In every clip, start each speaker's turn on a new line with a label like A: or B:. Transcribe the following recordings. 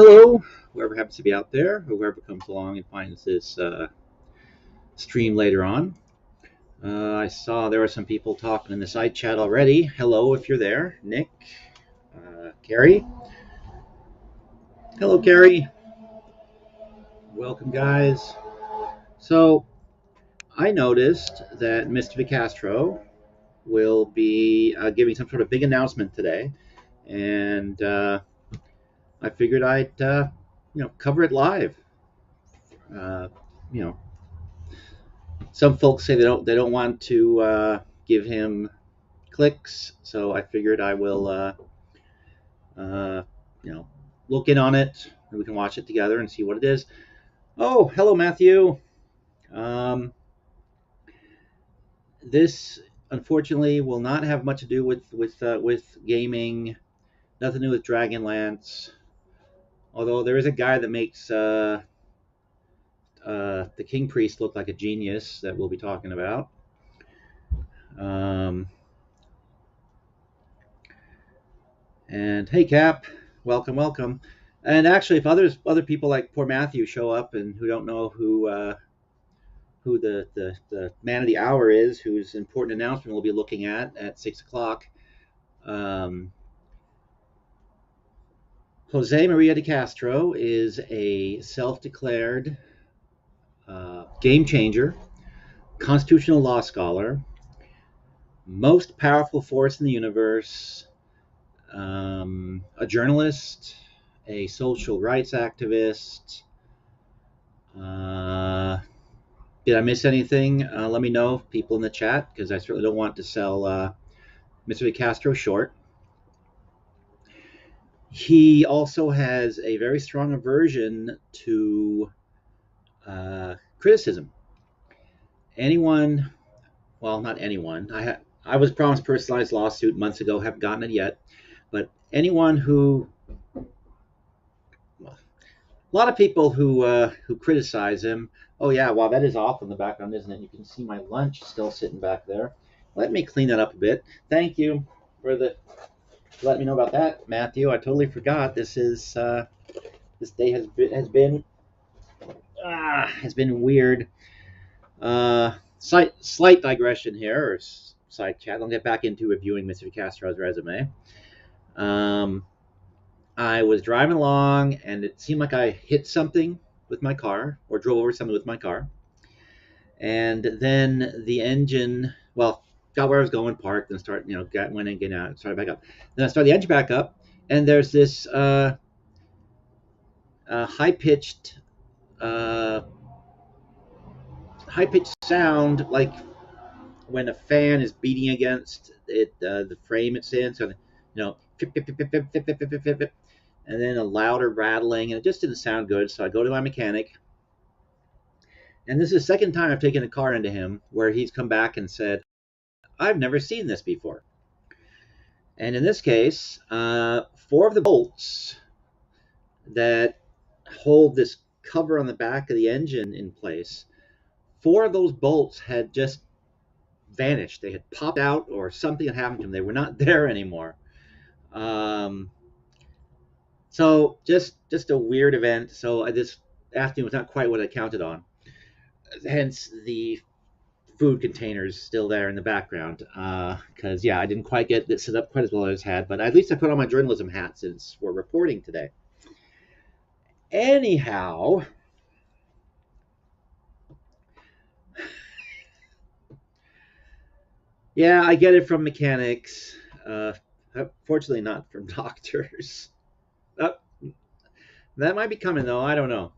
A: Hello, whoever happens to be out there, whoever comes along and finds this stream later on. I saw there were some people talking in the side chat already. Hello, if you're there. Nick, Carrie. Hello, Carrie. Welcome, guys. So, I noticed that Mr. DeCastro will be giving some sort of big announcement today, and I figured I'd cover it live. Uh, you know, some folks say they don't want to give him clicks, so I figured I will uh, you know look in on it and we can watch it together and see what it is. Oh, hello, Matthew. Um, this unfortunately will not have much to do with gaming. Nothing to do with Dragonlance. Although there is a guy that makes the King Priest look like a genius that we'll be talking about. Um, And hey, Cap, welcome, welcome. And actually, if other people like poor Matthew show up and who don't know who the man of the hour is, whose important announcement we'll be looking at 6 o'clock, um, Jose Maria de Castro is a self-declared game changer, constitutional law scholar, most powerful force in the universe, a journalist, a social rights activist. Did I miss anything? Let me know, people in the chat, because I certainly don't want to sell Mr. DeCastro short. He also has a very strong aversion to criticism. Anyone, well, not anyone. I was promised a personalized lawsuit months ago, haven't gotten it yet. But anyone who, well, a lot of people who criticize him. Oh yeah, wow, that is off in the background, isn't it? You can see my lunch still sitting back there. Let me clean that up a bit. Thank you for let me know about that, Matthew. I totally forgot. This day has been weird. Slight digression here, or side chat. I'll get back into reviewing Mr. Castro's resume. I was driving along, and it seemed like I hit something with my car, or drove over something with my car. And then the engine, well, got where I was going, parked, and went in, get out, started back up. Then I started the engine back up, and there's this high-pitched sound, like when a fan is beating against it, the frame it's in. So, pip, pip, pip, pip, pip, pip, pip, pip, pip, pip, and then a louder rattling, and it just didn't sound good. So I go to my mechanic, and this is the second time I've taken a car into him where he's come back and said, I've never seen this before. And in this case, 4 of the bolts that hold this cover on the back of the engine in place, 4 of those bolts had just vanished. They had popped out, or something had happened to them. They were not there anymore. So just a weird event. So this afternoon was not quite what I counted on. Hence the food containers still there in the background. Because I didn't quite get this set up quite as well as I had, but at least I put on my journalism hat since we're reporting today. Anyhow, yeah, I get it from mechanics. Fortunately, not from doctors. That might be coming though. I don't know.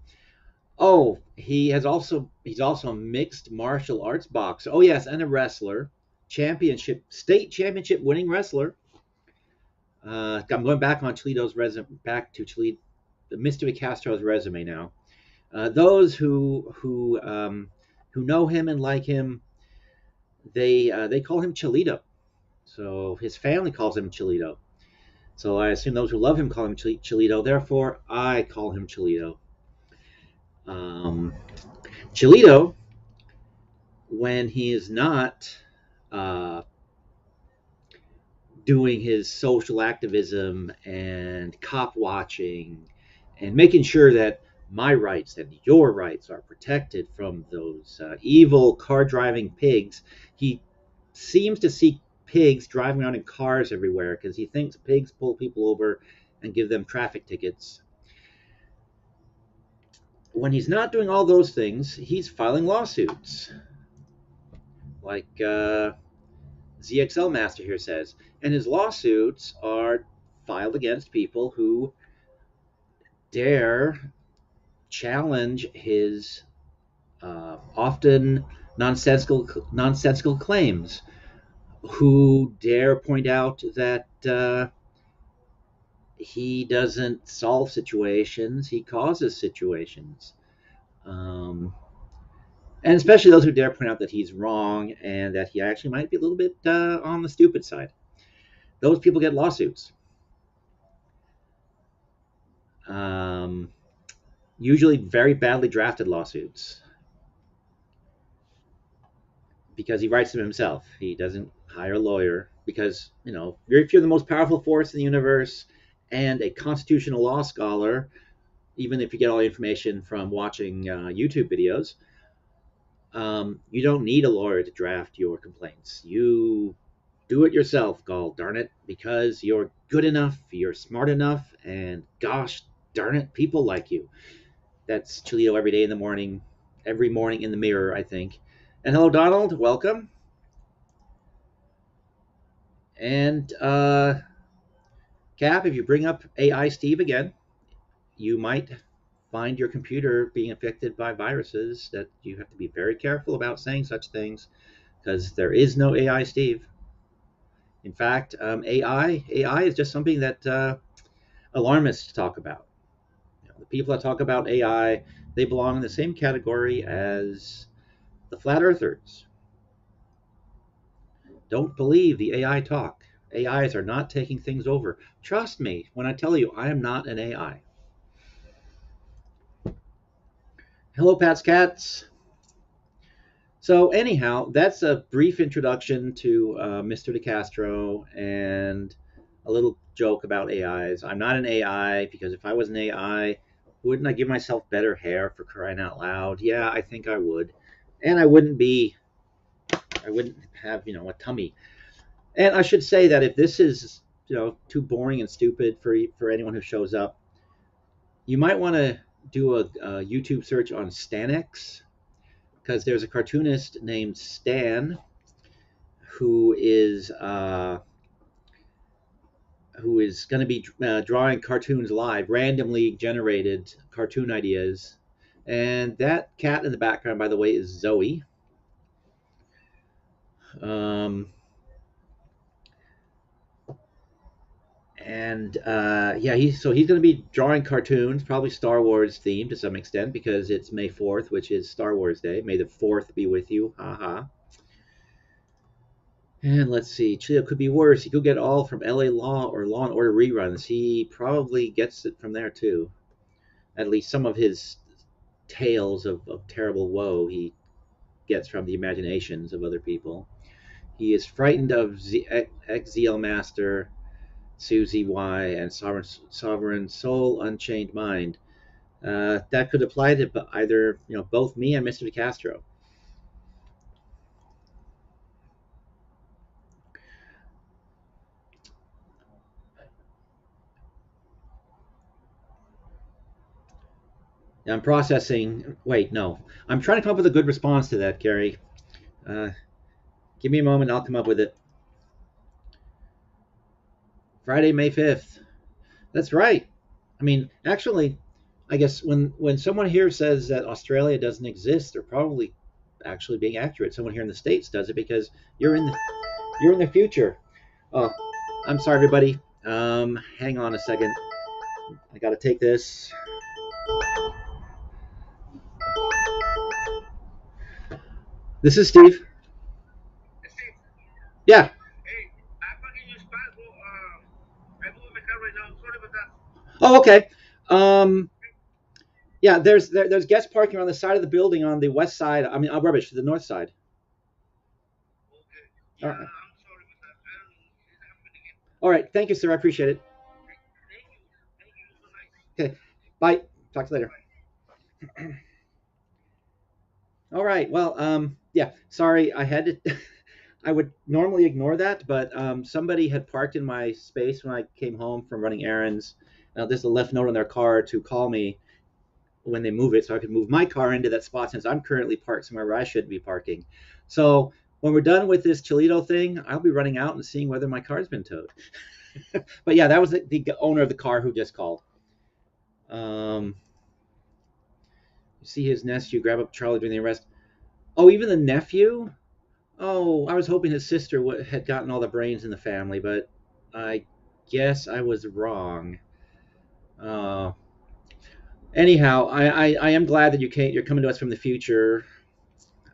A: Oh, he's also a mixed martial arts boxer. Oh yes, and a wrestler, state championship winning wrestler. I'm going back on Chilito's resume, back to Chilito, Mr. DeCastro's resume now. Those who know him and like him, they call him Chilito. So his family calls him Chilito. So I assume those who love him call him Chilito. Therefore, I call him Chilito. Chilito, when he is not doing his social activism and cop watching and making sure that my rights and your rights are protected from those evil car driving pigs. He seems to see pigs driving around in cars everywhere because he thinks pigs pull people over and give them traffic tickets. When he's not doing all those things, he's filing lawsuits, like ZXL Master here says. And his lawsuits are filed against people who dare challenge his often nonsensical claims, who dare point out that he doesn't solve situations, he causes situations. Um, and especially those who dare point out that he's wrong and that he actually might be a little bit on the stupid side. Those people get lawsuits. Um, Usually very badly drafted lawsuits because he writes them himself. He doesn't hire a lawyer because, if you're the most powerful force in the universe and a constitutional law scholar, even if you get all the information from watching YouTube videos, you don't need a lawyer to draft your complaints. You do it yourself, gall darn it, because you're good enough, you're smart enough, and gosh darn it, people like you. That's Chilito every day in the morning, every morning in the mirror, I think. And hello, Donald, welcome. And Cap, if you bring up AI Steve again, you might find your computer being affected by viruses that you have to be very careful about saying such things because there is no AI Steve. In fact, AI is just something that alarmists talk about. The people that talk about AI, they belong in the same category as the flat earthers. Don't believe the AI talk. AIs are not taking things over. Trust me when I tell you I am not an AI. Hello, Pat's Cats. So anyhow, that's a brief introduction to Mr. DeCastro and a little joke about AIs. I'm not an AI because if I was an AI, wouldn't I give myself better hair for crying out loud? Yeah, I think I would. And I wouldn't have, a tummy. And I should say that if this is, too boring and stupid for anyone who shows up, you might want to do a YouTube search on Stanex because there's a cartoonist named Stan who is going to be drawing cartoons live, randomly generated cartoon ideas. And that cat in the background, by the way, is Zoe. Um, and yeah, he's going to be drawing cartoons, probably Star Wars themed to some extent because it's May 4th, which is Star Wars Day. May the 4th be with you. Haha. And let's see, Chilito could be worse. He could get all from LA Law or Law and Order reruns. He probably gets it from there too. At least some of his tales of terrible woe he gets from the imaginations of other people. He is frightened of XZL Master, Susie Y, and Sovereign Soul Unchained Mind. That could apply to either both me and Mr. DeCastro. I'm processing. Wait, no. I'm trying to come up with a good response to that, Gary. Uh, Give me a moment. I'll come up with it. Friday, May 5th. That's right. I mean, actually, I guess when someone here says that Australia doesn't exist, they're probably actually being accurate. Someone here in the States does it because you're in the future. Oh, I'm sorry, everybody. Hang on a second. I got to take this. This is Steve. Yeah. Oh, okay. Um, yeah, there's guest parking on the side of the building on the west side. I mean, rubbish to the north side. All right. All right. Thank you, sir. I appreciate it. Okay. Bye. Talk to you later. All right. Well, yeah. Sorry, I had to. I would normally ignore that, but somebody had parked in my space when I came home from running errands. There's a left note on their car to call me when they move it, so I could move my car into that spot since I'm currently parked somewhere where I shouldn't be parking. So when we're done with this Chilito thing, I'll be running out and seeing whether my car's been towed. But yeah, that was the owner of the car who just called. You see his nephew grab up Charlie during the arrest. Oh, even the nephew? Oh, I was hoping his sister had gotten all the brains in the family, but I guess I was wrong. Uh, Anyhow, I am glad that you're coming to us from the future,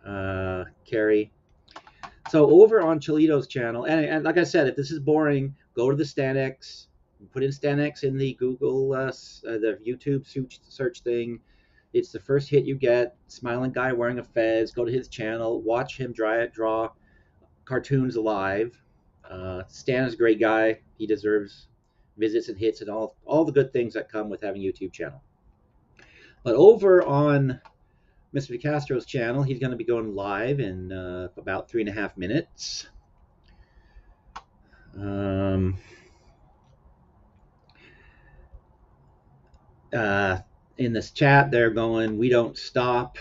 A: Carrie. So over on Chilito's channel, and like I said, if this is boring, go to the StanX, put in StanX in the Google, the YouTube search thing. It's the first hit you get. Smiling guy wearing a fez. Go to his channel, watch him draw cartoons alive. Stan is a great guy. He deserves visits and hits and all the good things that come with having a YouTube channel. But over on Mr. DeCastro's channel, he's going to be going live in about 3.5 minutes. In this chat, they're going, "We don't stop."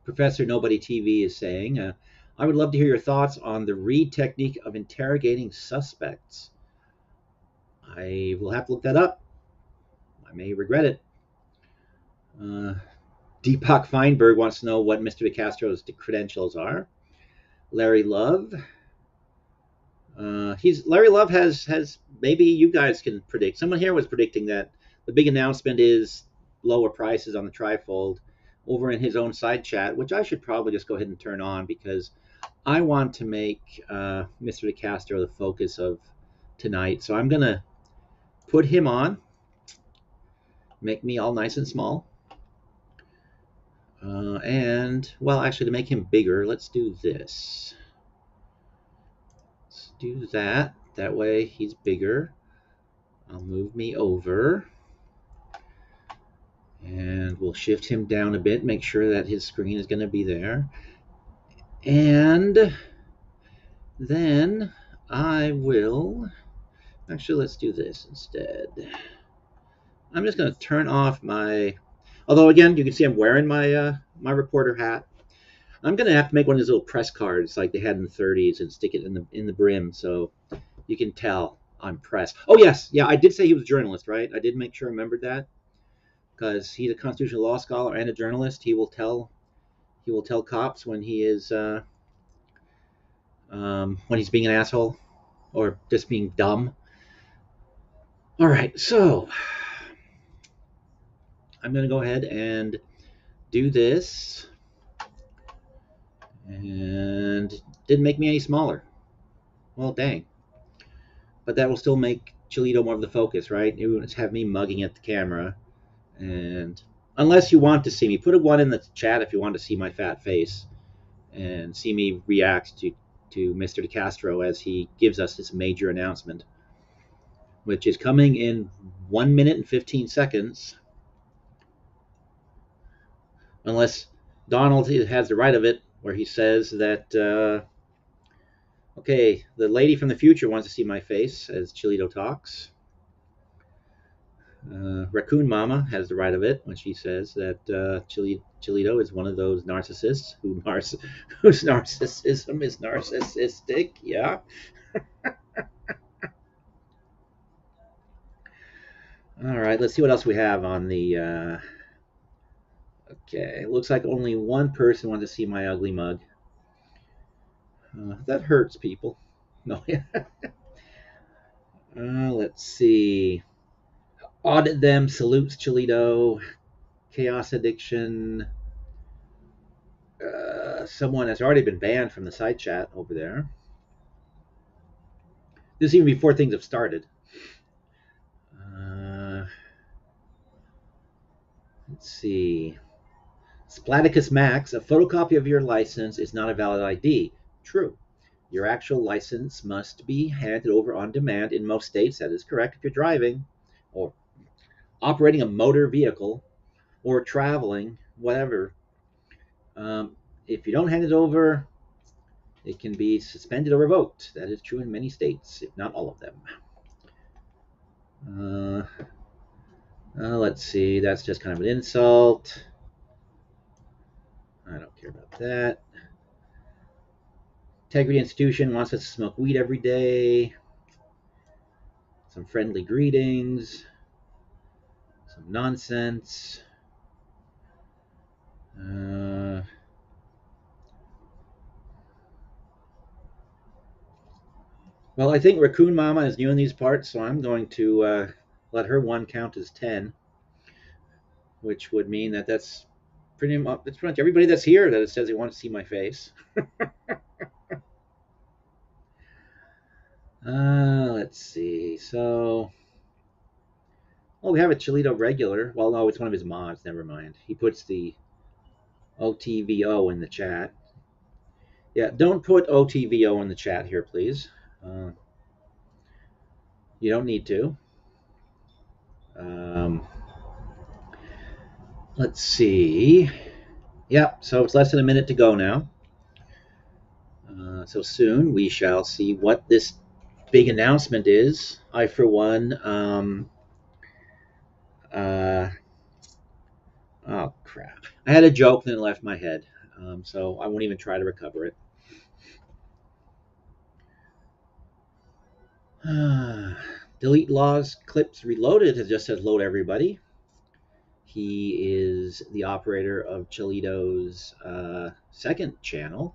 A: Professor Nobody TV is saying, "I would love to hear your thoughts on the Reed technique of interrogating suspects." I will have to look that up. I may regret it. Deepak Feinberg wants to know what Mr. DeCastro's credentials are. Larry Love. Larry Love has maybe you guys can predict. Someone here was predicting that the big announcement is lower prices on the trifold over in his own side chat, which I should probably just go ahead and turn on because I want to make Mr. DeCastro the focus of tonight. So I'm gonna put him on, make me all nice and small, and well, actually, to make him bigger, let's do this. Let's do that. That way, he's bigger. I'll move me over. And we'll shift him down a bit, make sure that his screen is going to be there. And then I will, actually, let's do this instead. I'm just going to turn off my, although again, you can see I'm wearing my my reporter hat. I'm going to have to make one of these little press cards like they had in the 30s and stick it in the brim so you can tell I'm press. Oh, yes. Yeah, I did say he was a journalist, right? I did make sure I remembered that. Because he's a constitutional law scholar and a journalist, he will tell cops when he is when he's being an asshole or just being dumb. All right, so I'm going to go ahead and do this, and didn't make me any smaller. Well, dang. But that will still make Chilito more of the focus, right? It would have me mugging at the camera, and unless you want to see me, put a 1 in the chat if you want to see my fat face and see me react to Mr. DeCastro as he gives us this major announcement, which is coming in 1 minute and 15 seconds. Unless Donald has the right of it, where he says that, okay, the lady from the future wants to see my face as Chilito talks. Raccoon Mama has the right of it when she says that Chilito is one of those narcissists whose narcissism is narcissistic. Yeah. All right, let's see what else we have on the. Okay, looks like only one person wants to see my ugly mug. That hurts people. No. Let's see. Audit them, salutes Chilito, chaos addiction. Someone has already been banned from the side chat over there. This is even before things have started. Let's see. Splaticus Max, a photocopy of your license is not a valid ID. True. Your actual license must be handed over on demand in most states. That is correct if you're driving. Or operating a motor vehicle or traveling, whatever, if you don't hand it over, it can be suspended or revoked. That is true in many states, if not all of them. Let's see. That's just kind of an insult. I don't care about that. Integrity Institution wants us to smoke weed every day. Some friendly greetings. Some nonsense. Well, I think Raccoon Mama is new in these parts, so I'm going to let her one count as 10, which would mean that that's pretty much everybody that's here that says they want to see my face. Let's see. So, we have a Chilito regular. Well, no, it's one of his mods. Never mind. He puts the OTVO in the chat. Yeah, don't put OTVO in the chat here, please. You don't need to. Let's see. Yep, so it's less than a minute to go now. So soon we shall see what this big announcement is. I, for one, oh crap! I had a joke and it left my head, so I won't even try to recover it. Delete Laws Clips Reloaded has just said load everybody. He is the operator of Chilito's second channel.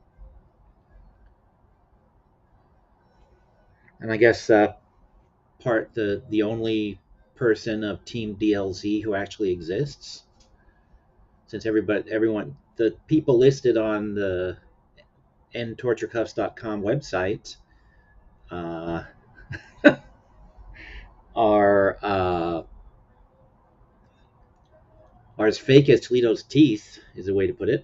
A: And I guess the only person of Team DLZ who actually exists, since everyone, the people listed on the endtorturecuffs.com website are as fake as Toledo's teeth, is a way to put it.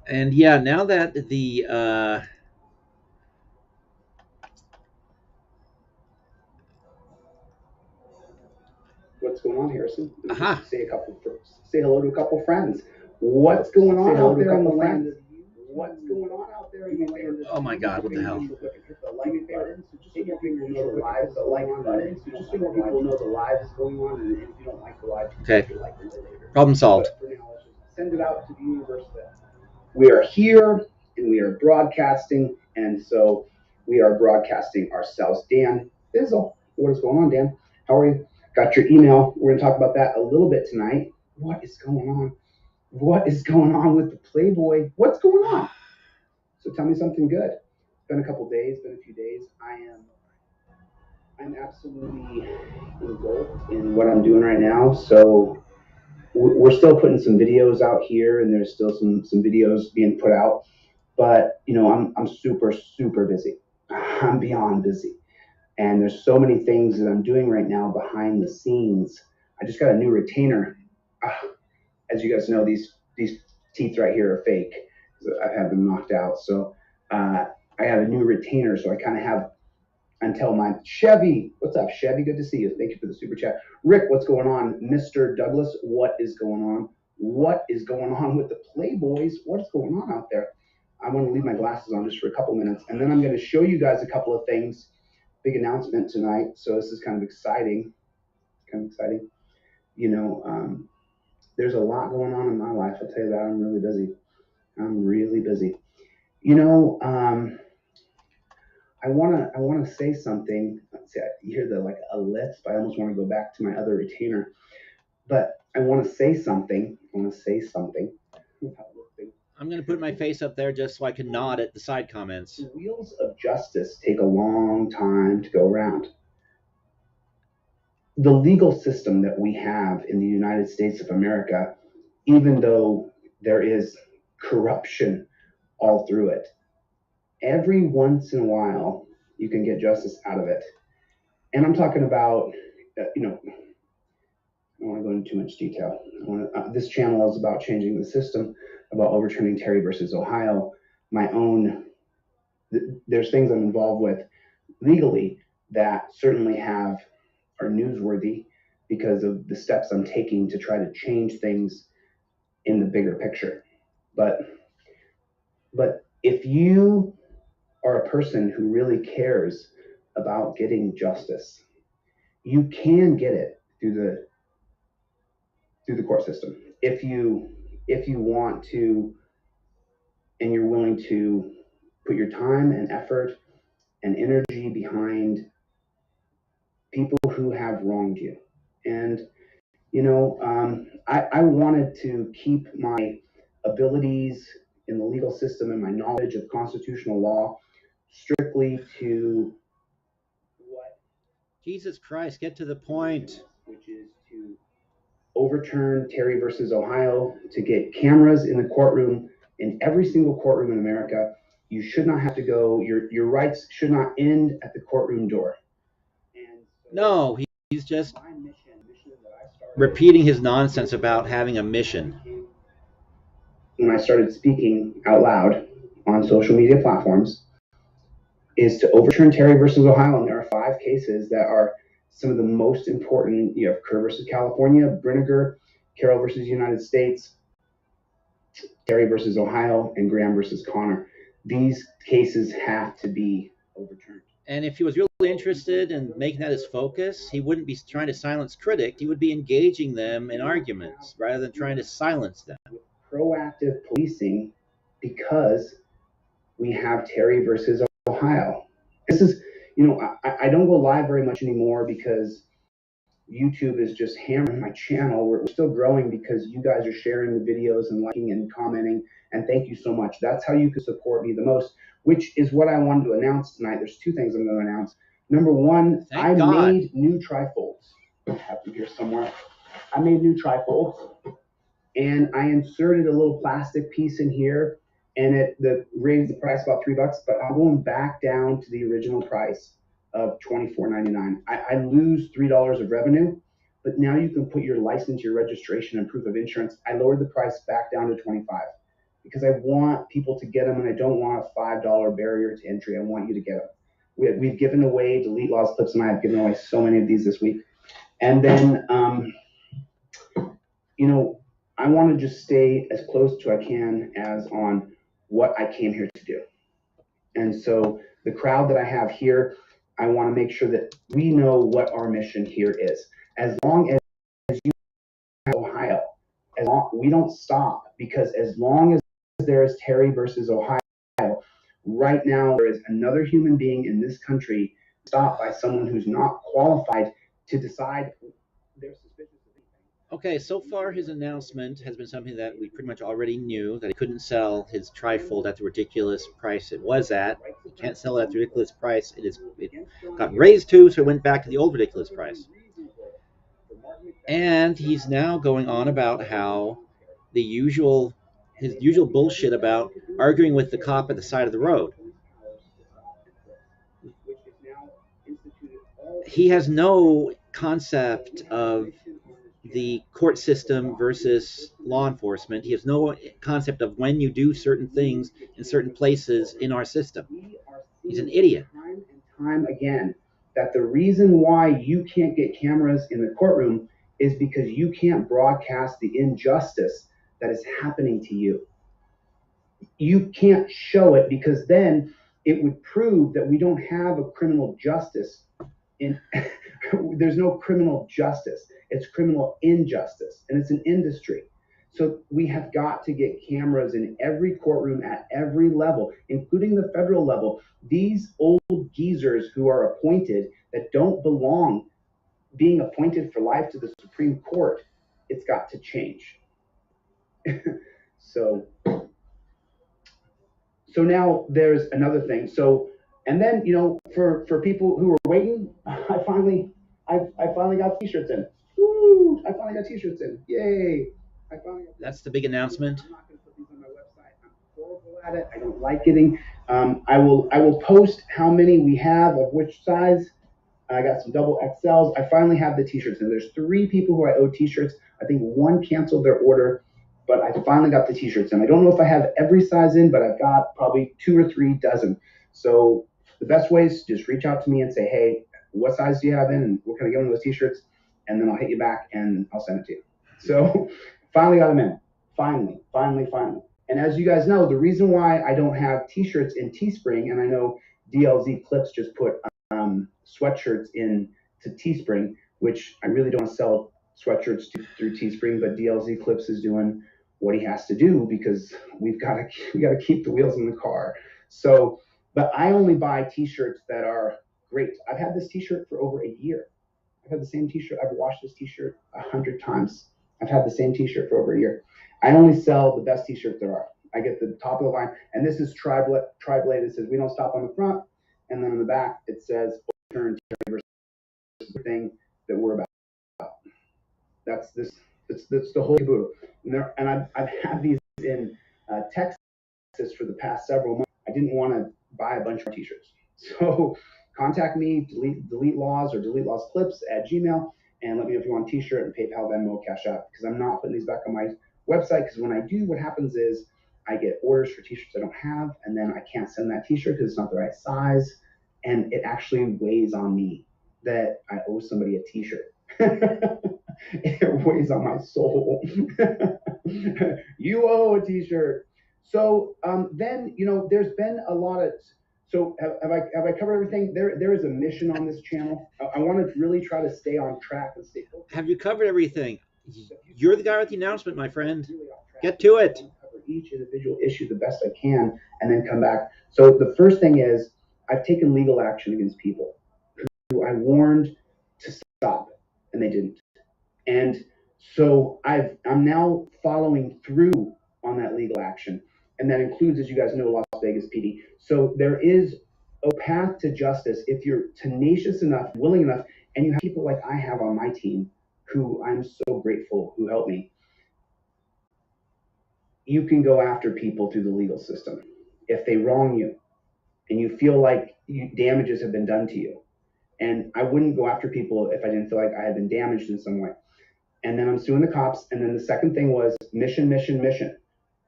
A: And yeah, now that the
B: what's going on, Harrison? Say hello to a couple friends. What's going on out there in the land? What's going on out there in the land?
A: Oh my God! What the hell?
B: Hit the like button, so just so more people know the live. The like button, so just so more people know the live is going on, and if you don't like the live,
A: okay,
B: like it later.
A: Problem solved.
B: But for now, let's just send it out to the universe. We are here and we are broadcasting, and so we are broadcasting ourselves. Dan Fizzle, what is going on, Dan? How are you? Got your email. We're going to talk about that a little bit tonight. What is going on? What is going on with the Playboy? What's going on? So tell me something good. Been a couple days, been a few days. I'm absolutely engulfed in what I'm doing right now. So we're still putting some videos out here, and there's still some videos being put out. But I'm super busy. I'm beyond busy. And there's so many things that I'm doing right now behind the scenes. I just got a new retainer. As you guys know, these teeth right here are fake. I've had them knocked out. So I have a new retainer. So I kind of have until my Chevy. What's up, Chevy? Good to see you. Thank you for the super chat. Rick, what's going on? Mr. Douglas, what is going on? What is going on with the Playboys? What's going on out there? I want to leave my glasses on just for a couple minutes, and then I'm going to show you guys a couple of things. Big announcement tonight, so this is kind of exciting. There's a lot going on in my life. I'll tell you that. I'm really busy. I want to say something. See, you hear the like a lisp. I almost want to go back to my other retainer, but I want to say something.
A: I'm going to put my face up there just so I can nod at the side comments.
B: The wheels of justice take a long time to go around. The legal system that we have in the United States of America, even though there is corruption all through it, every once in a while you can get justice out of it. And I'm talking about, I don't want to go into too much detail. This channel is about changing the system, about overturning Terry versus Ohio. There's things I'm involved with legally that certainly are newsworthy because of the steps I'm taking to try to change things in the bigger picture. But if you are a person who really cares about getting justice, you can get it through the court system if you want to, and you're willing to put your time and effort and energy behind people who have wronged you. And I wanted to keep my abilities in the legal system and my knowledge of constitutional law strictly to what
A: Jesus Christ, get to the point.
B: which is to overturn Terry versus Ohio, to get cameras in the courtroom, in every single courtroom in America. You should not have to go. Your rights should not end at the courtroom door. And so
A: No, he's just
B: my mission that I started
A: repeating his nonsense about having a mission.
B: when I started speaking out loud on social media platforms is to overturn Terry versus Ohio. And there are 5 cases that are some of the most important. You have Kerr versus California, Brinegar, Carroll versus United States, Terry versus Ohio, and Graham versus Connor. These cases have to be overturned.
A: And if he was really interested in making that his focus, he wouldn't be trying to silence critics. He would be engaging them in arguments rather than trying to silence them.
B: Proactive policing, because we have Terry versus Ohio. This is, I don't go live very much anymore because YouTube is just hammering my channel. We're still growing because you guys are sharing the videos and liking and commenting. And thank you so much. That's how you can support me the most, which is what I wanted to announce tonight. There's 2 things I'm going to announce. Number 1, I made new trifolds. I have them here somewhere. I made new trifolds, and I inserted a little plastic piece in here, and it raised the price about $3, but I'm going back down to the original price of $24.99. I lose $3 of revenue, but now you can put your license, your registration, and proof of insurance. I lowered the price back down to $25 because I want people to get them, and I don't want a $5 barrier to entry. I want you to get them. We've given away, Delete Laws Clips and I have given away so many of these this week. And then, I want to just stay as close to I can as on what I came here to do. And so the crowd that I have here, I want to make sure that we know what our mission here is. As long as you have Ohio, we don't stop, because as long as there is Terry versus Ohio, right now there is another human being in this country stopped by someone who's not qualified to decide they're suspicious of anything.
A: Okay, so far his announcement has been something that we pretty much already knew, that he couldn't sell his trifold at the ridiculous price it was at. He can't sell it at the ridiculous price it got raised to, so it went back to the old ridiculous price. And he's now going on about how his usual bullshit about arguing with the cop at the side of the road. He has no concept of the court system versus law enforcement. He has no concept of when you do certain things in certain places in our system. He's an idiot.
B: Time and time again, that the reason why you can't get cameras in the courtroom is because you can't broadcast the injustice that is happening to you. You can't show it, because then it would prove that we don't have a criminal justice. There's no criminal justice. It's criminal injustice, and it's an industry. So we have got to get cameras in every courtroom at every level, including the federal level. These old geezers who are appointed that don't belong being appointed for life to the Supreme Court, it's got to change. So now there's another thing. So, and then, for people who were waiting, I finally got t-shirts in. Woo! I finally got t-shirts in. Yay!
A: That's the big announcement.
B: I'm not going to put these on my website. I'm horrible at it. I don't like getting. I will post how many we have of which size. I got some double XLs. I finally have the t-shirts in. There's 3 people who I owe t-shirts. I think 1 canceled their order, but I finally got the t-shirts in. I don't know if I have every size in, but I've got probably 2 or 3 dozen. So the best way is just reach out to me and say, hey, what size do you have in, and what can I get one of those t-shirts, and then I'll hit you back and I'll send it to you. So finally got them in. Finally. And as you guys know, the reason why I don't have t-shirts in Teespring, and I know DLZ Clips just put sweatshirts in to Teespring, which I really don't sell sweatshirts through Teespring, but DLZ Clips is doing what he has to do because we got to keep the wheels in the car. So, but I only buy t-shirts that are great. I've had this t-shirt for over a year. I've had the same t-shirt. I've washed this t-shirt 100 times. I've had the same t-shirt for over a year. I only sell the best t-shirts there are. I get the top of the line, and this is tri-blade. It says we don't stop on the front, and then on the back it says overturn the thing that we're about. That's this. It's the whole caboodle. And I've had these in Texas for the past several months. I didn't want to buy a bunch of t-shirts, so contact me, delete laws or delete laws clips at Gmail, and let me know if you want a t-shirt and PayPal, Venmo, Cash App, because I'm not putting these back on my website, because when I do, what happens is I get orders for t-shirts I don't have, and then I can't send that t-shirt because it's not the right size, and it actually weighs on me that I owe somebody a t-shirt. It weighs on my soul. You owe a t-shirt. So then, there's been a lot of, so have I covered everything? There is a mission on this channel. I want to really try to stay on track and stay focused.
A: Have you covered everything? You're the guy with the announcement, my friend. Get to it.
B: Cover each individual issue the best I can, and then come back. So the first thing is, I've taken legal action against people who I warned to stop, and they didn't. And so I'm now following through on that legal action, and that includes, as you guys know, Las Vegas PD. So there is a path to justice if you're tenacious enough, willing enough, and you have people like I have on my team who I'm so grateful who helped me. You can go after people through the legal system if they wrong you and you feel like damages have been done to you. And I wouldn't go after people if I didn't feel like I had been damaged in some way. And then I'm suing the cops. And then the second thing was mission.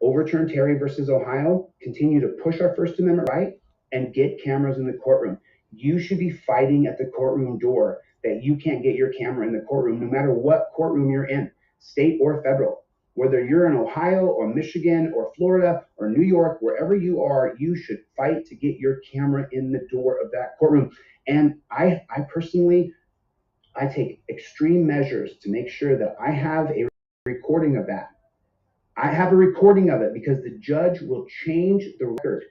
B: Overturn Terry versus Ohio, continue to push our First Amendment right, and get cameras in the courtroom. You should be fighting at the courtroom door that you can't get your camera in the courtroom, no matter what courtroom you're in, state or federal. Whether you're in Ohio or Michigan or Florida or New York, wherever you are, you should fight to get your camera in the door of that courtroom. And I personally, I take extreme measures to make sure that I have a recording of that. I have a recording of it because the judge will change the record.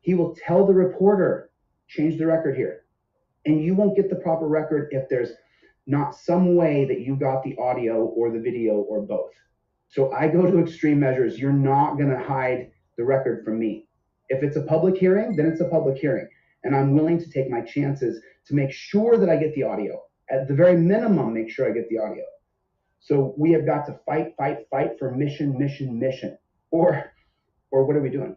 B: He will tell the reporter, change the record here. And you won't get the proper record if there's not some way that you got the audio or the video or both. So I go to extreme measures. You're not going to hide the record from me. If it's a public hearing, then it's a public hearing. And I'm willing to take my chances to make sure that I get the audio. At the very minimum, make sure I get the audio. So we have got to fight for mission. Or what are we doing?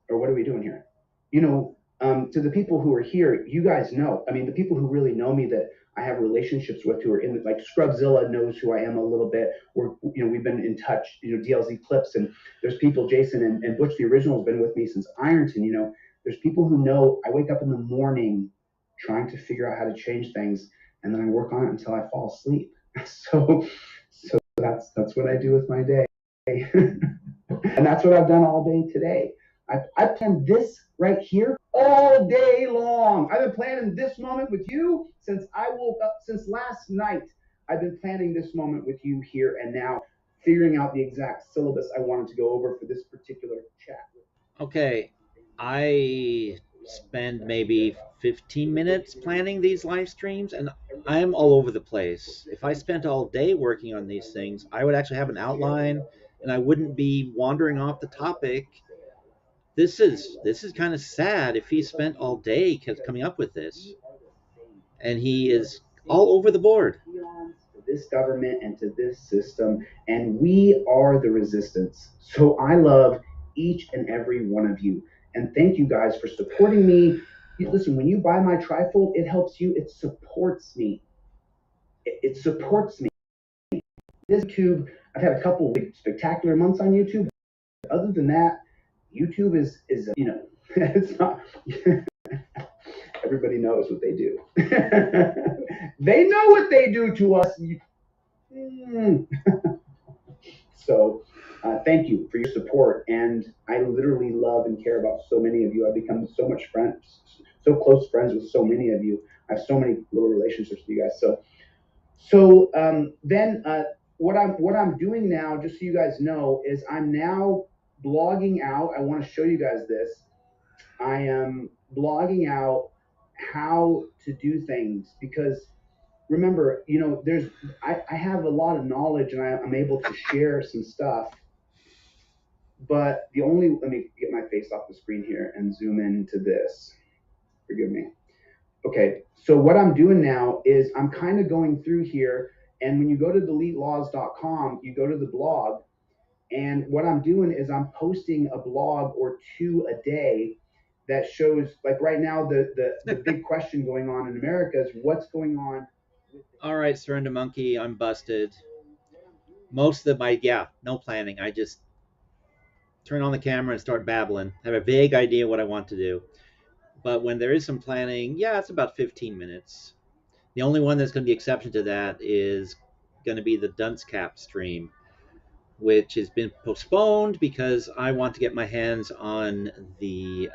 B: Or what are we doing here? To the people who are here, you guys know. I mean, the people who really know me that I have relationships with, who are in, like Scrubzilla knows who I am a little bit. We've been in touch. DLZ Clips, and there's people. Jason and Butch the Original has been with me since Ironton. There's people who know I wake up in the morning trying to figure out how to change things, and then I work on it until I fall asleep. So that's what I do with my day. And that's what I've done all day today. I planned this right here all day long. I've been planning this moment with you since I woke up, since last night. I've been planning this moment with you here and now, figuring out the exact syllabus I wanted to go over for this particular chat.
A: Okay, I spend maybe 15 minutes planning these live streams, and I'm all over the place. If I spent all day working on these things, I would actually have an outline, and I wouldn't be wandering off the topic. This is kind of sad if he spent all day coming up with this, and he is all over the board.
B: To this government and to this system, and we are the resistance. So I love each and every one of you, and thank you guys for supporting me. Listen, when you buy my trifold, it helps you. It supports me. It supports me. This YouTube, I've had a couple of spectacular months on YouTube. Other than that, YouTube is it's not. everybody knows what they do. They know what they do to us. So thank you for your support. And I literally love and care about so many of you. I've become so close friends with so many of you. I have so many little relationships with you guys. What I'm doing now, just so you guys know, is I'm now blogging out. I want to show you guys this. I am blogging out how to do things because remember, I have a lot of knowledge and I'm able to share some stuff. But let me get my face off the screen here and zoom into this. Forgive me. Okay, so what I'm doing now is I'm kind of going through here, and when you go to deletelaws.com, you go to the blog, and what I'm doing is I'm posting a blog or two a day that shows, like right now, the big question going on in America is what's going on.
A: All right, Surrender Monkey, I'm busted. Most of no planning. I just turn on the camera and start babbling. I have a vague idea what I want to do. But when there is some planning, it's about 15 minutes. The only one that's going to be exception to that is going to be the Dunce Cap stream, which has been postponed because I want to get my hands on the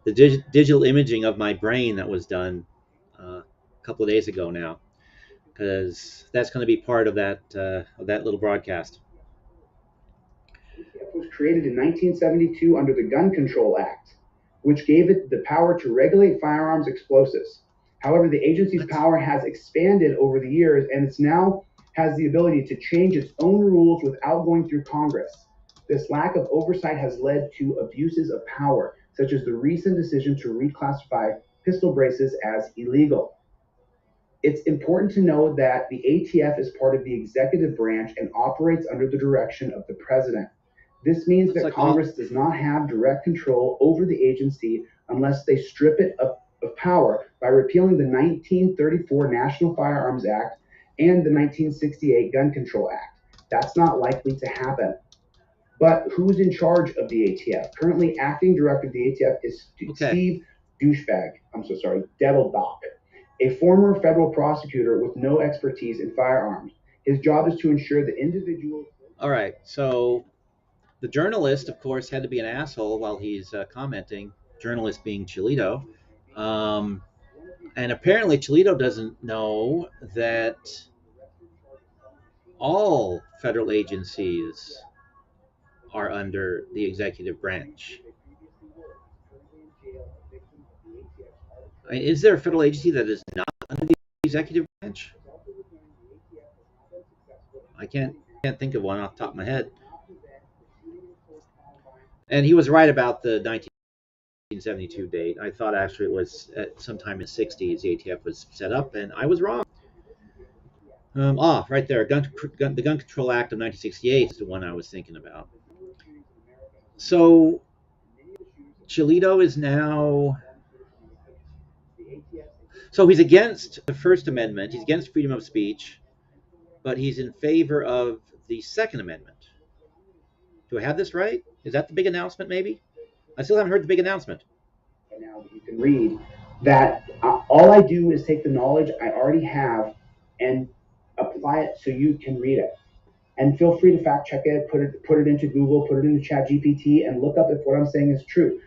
A: digital imaging of my brain that was done a couple of days ago now, because that's going to be part of that little broadcast.
B: It was created in 1972 under the Gun Control Act, which gave it the power to regulate firearms explosives. However, the agency's power has expanded over the years, and it now has the ability to change its own rules without going through Congress. This lack of oversight has led to abuses of power, such as the recent decision to reclassify pistol braces as illegal. It's important to know that the ATF is part of the executive branch and operates under the direction of the president. This means that Congress does not have direct control over the agency unless they strip it of power by repealing the 1934 National Firearms Act and the 1968 Gun Control Act. That's not likely to happen. But who's in charge of the ATF? Currently, acting director of the ATF is Steve Dettelbach, a former federal prosecutor with no expertise in firearms. His job is to ensure that individuals...
A: All right, so the journalist, of course, had to be an asshole while he's commenting, journalist being Chilito. And apparently Chilito doesn't know that all federal agencies are under the executive branch. I mean, is there a federal agency that is not under the executive branch? I can't think of one off the top of my head. And he was right about the 1972 date. I thought actually it was at sometime in the 60s the ATF was set up, and I was wrong. Right there, the Gun Control Act of 1968 is the one I was thinking about. So Chilito is now... So he's against the First Amendment, he's against freedom of speech, but he's in favor of the Second Amendment. Do I have this right? Is that the big announcement, maybe? I still haven't heard the big announcement.
B: Now you can read that all I do is take the knowledge I already have and apply it so you can read it. And feel free to fact check it, put it into Google, put it into ChatGPT, and look up if what I'm saying is true.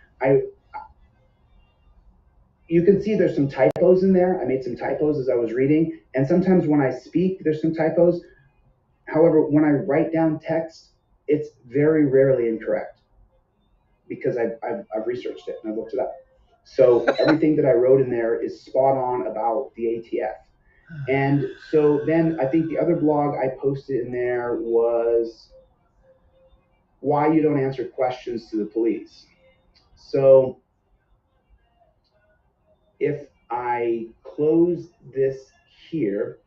B: You can see there's some typos in there. I made some typos as I was reading, and sometimes when I speak, there's some typos. However, when I write down text, it's very rarely incorrect because I've researched it and I've looked it up. So everything that I wrote in there is spot on about the ATF. And so then I think the other blog I posted in there was why you don't answer questions to the police. So if I close this here,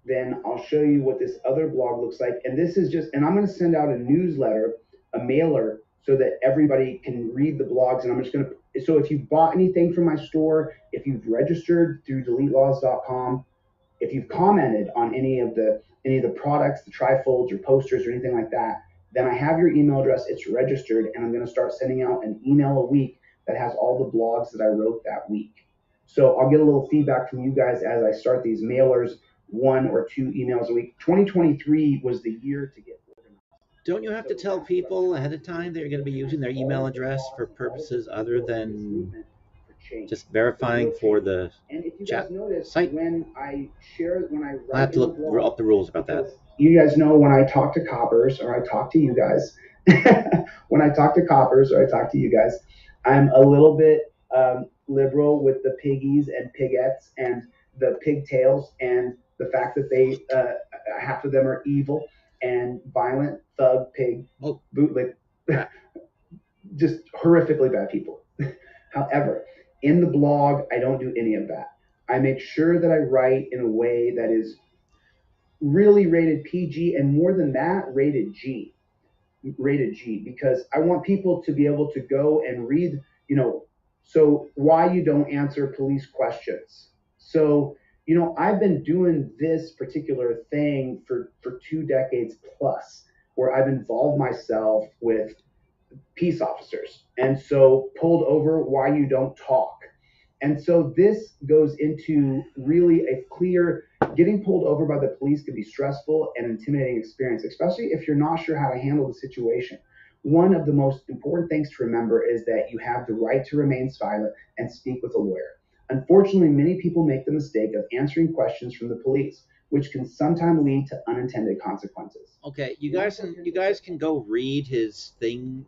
B: then I'll show you what this other blog looks like. And this is and I'm going to send out a newsletter, a mailer, so that everybody can read the blogs. And I'm just going to, so if you've bought anything from my store, if you've registered through deletelaws.com, if you've commented on any of the products, the trifolds or posters or anything like that, then I have your email address, it's registered, and I'm going to start sending out an email a week that has all the blogs that I wrote that week. So I'll get a little feedback from you guys as I start these mailers, 1 or 2 emails a week. 2023 was the year to get organized.
A: Don't you have to tell people ahead of time that you're going to be using their email address for purposes other than just verifying for the
B: And if you
A: chat
B: guys notice,
A: site?
B: when I
A: I have
B: write
A: to
B: in the
A: look
B: blog,
A: up the rules about that.
B: you guys know when I talk to coppers or I talk to you guys, when I talk to coppers or I talk to you guys, I'm a little bit liberal with the piggies and pigettes and the pigtails and the fact that they half of them are evil and violent, thug, pig, bootleg, just horrifically bad people. However, in the blog, I don't do any of that. I make sure that I write in a way that is really rated PG and more than that, rated G, because I want people to be able to go and read, so why you don't answer police questions. So, I've been doing this particular thing for 2 decades plus, where I've involved myself with peace officers. And so pulled over why you don't talk. And so this goes into really a clear getting pulled over by the police can be stressful and intimidating experience, especially if you're not sure how to handle the situation. One of the most important things to remember is that you have the right to remain silent and speak with a lawyer. Unfortunately, many people make the mistake of answering questions from the police, which can sometimes lead to unintended consequences.
A: Okay, you guys can go read his thing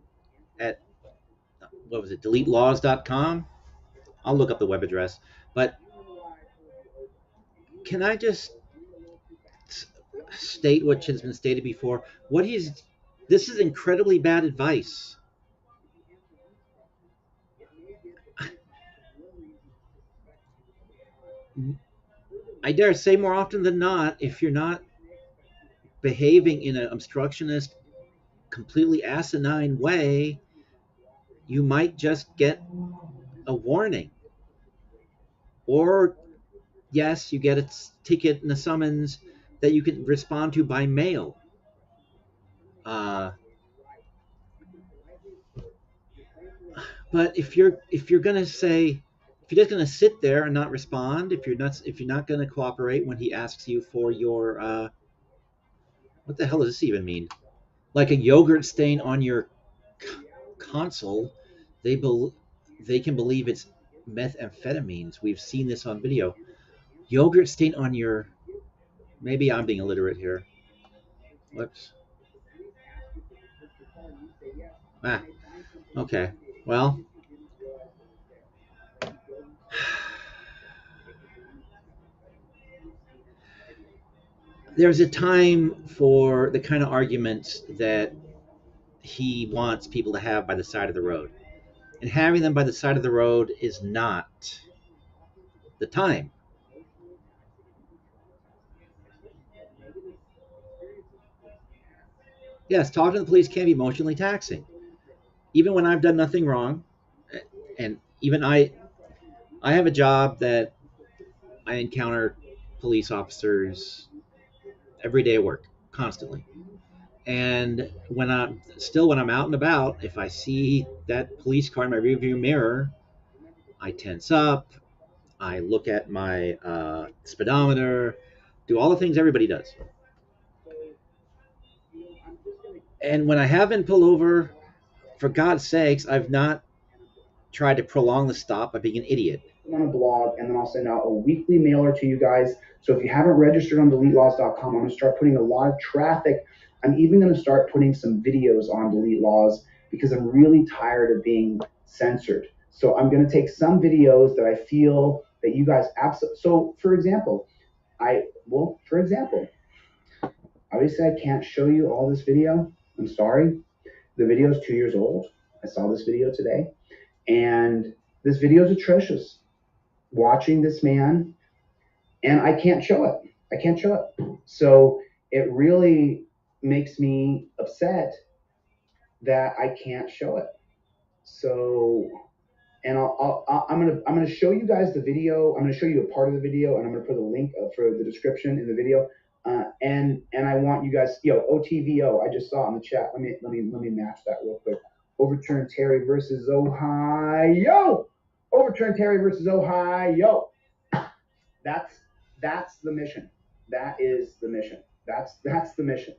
A: at what was it, deletelaws.com. I'll look up the web address. But can I just state what has been stated before? This is incredibly bad advice. I dare say more often than not, if you're not behaving in an obstructionist, completely asinine way, you might just get a warning. Or, yes, you get a ticket and a summons that you can respond to by mail. But if you're gonna say, if you're just gonna sit there and not respond, if you're not gonna cooperate when he asks you for your what the hell does this even mean? Like a yogurt stain on your console, they they can believe it's methamphetamines. We've seen this on video. Yogurt stain on your. Maybe I'm being illiterate here. Whoops. Ah. Okay. Well. There's a time for the kind of arguments that he wants people to have by the side of the road. And having them by the side of the road is not the time. Yes, talking to the police can be emotionally taxing. Even when I've done nothing wrong, and even I have a job that I encounter police officers every day at work, constantly. And when I'm out and about, if I see that police car in my rearview mirror, I tense up. I look at my speedometer, do all the things everybody does. And when I have been pulled over, for God's sakes, I've not tried to prolong the stop by being an idiot.
B: On a blog, and then I'll send out a weekly mailer to you guys. So if you haven't registered on deletelaws.com, I'm going to start putting a lot of traffic. I'm even going to start putting some videos on Delete Laws because I'm really tired of being censored. So I'm going to take some videos that I feel that you guys absolutely. So for example, obviously I can't show you all this video. I'm sorry. The video is 2 years old. I saw this video today, and this video is atrocious. Watching this man, and I can't show it. I can't show it. So it really makes me upset that I can't show it. So, and I'm gonna show you guys the video. I'm gonna show you a part of the video, and I'm gonna put a link for the description in the video. And I want you guys, OTVO. I just saw it in the chat. Let me match that real quick. Overturn Terry versus Ohio. Overturn Terry versus Ohio. That's that's the mission. That is the mission. That's the mission.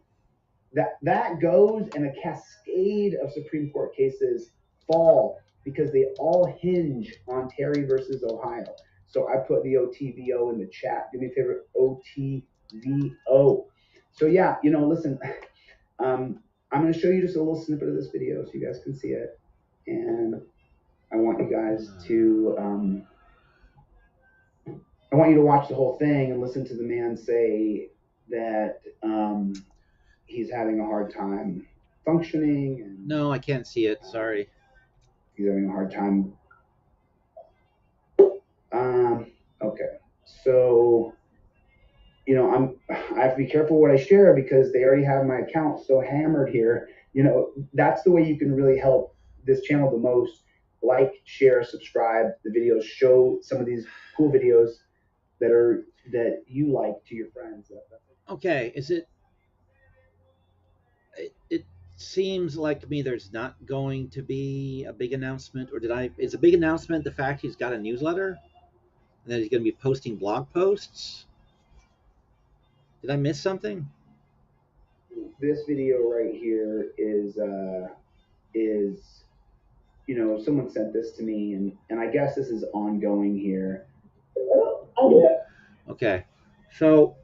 B: That goes, and a cascade of Supreme Court cases fall because they all hinge on Terry versus Ohio. So I put the OTVO in the chat. Do me a favor, OTVO. So yeah, listen, I'm going to show you just a little snippet of this video so you guys can see it, and I want you guys to I want you to watch the whole thing and listen to the man say that he's having a hard time functioning. And
A: No, I can't see it. Sorry.
B: he's having a hard time. Okay, so I have to be careful what I share because they already have my account so hammered here. That's the way you can really help this channel the most. Like, share, subscribe the videos, show some of these cool videos that you like to your friends.
A: Okay, it seems like to me there's not going to be a big announcement, or is a big announcement the fact he's got a newsletter and that he's going to be posting blog posts? Did I miss something?
B: This video right here is someone sent this to me, and I guess this is ongoing here.
A: Okay, so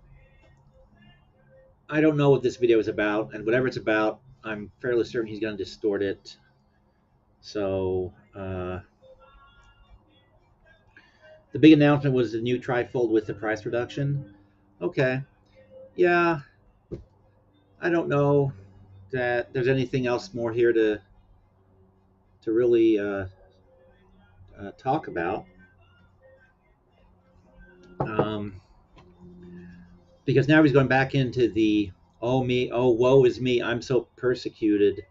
A: I don't know what this video is about, and whatever it's about, I'm fairly certain he's going to distort it. So the big announcement was the new trifold with the price reduction. Okay, yeah, I don't know that there's anything else more here to really talk about, because now he's going back into the oh woe is me, I'm so persecuted.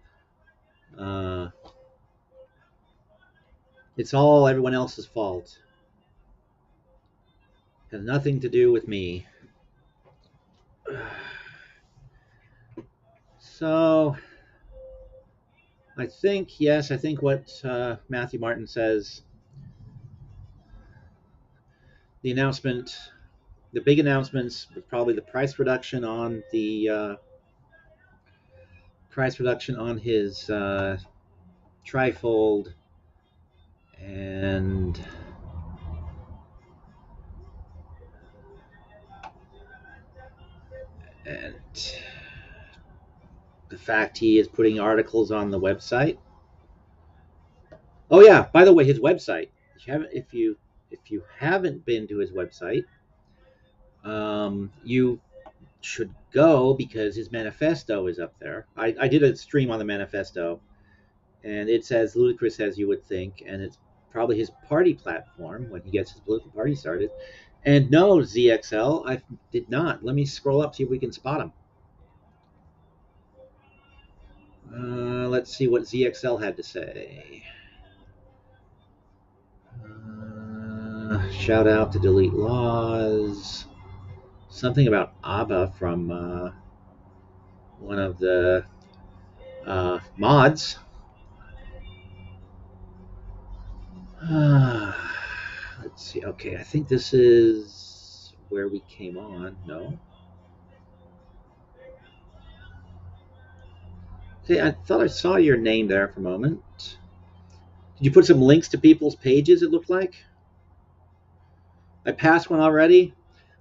A: It's all everyone else's fault. It has nothing to do with me. So I think what Matthew Martin says, the big announcements was probably the price reduction on his trifold, and the fact he is putting articles on the website. Oh yeah, by the way, his website. If you haven't been to his website, you should go, because his manifesto is up there. I did a stream on the manifesto, and it's as ludicrous as you would think, and it's probably his party platform when he gets his political party started. And no, ZXL, I did not. Let me scroll up, see if we can spot him. Let's see what ZXL had to say. Shout out to Delete Laws. Something about ABBA from one of the mods. Let's see. Okay, I think this is where we came on. No. Okay, I thought I saw your name there for a moment. Did you put some links to people's pages, it looked like? I passed one already?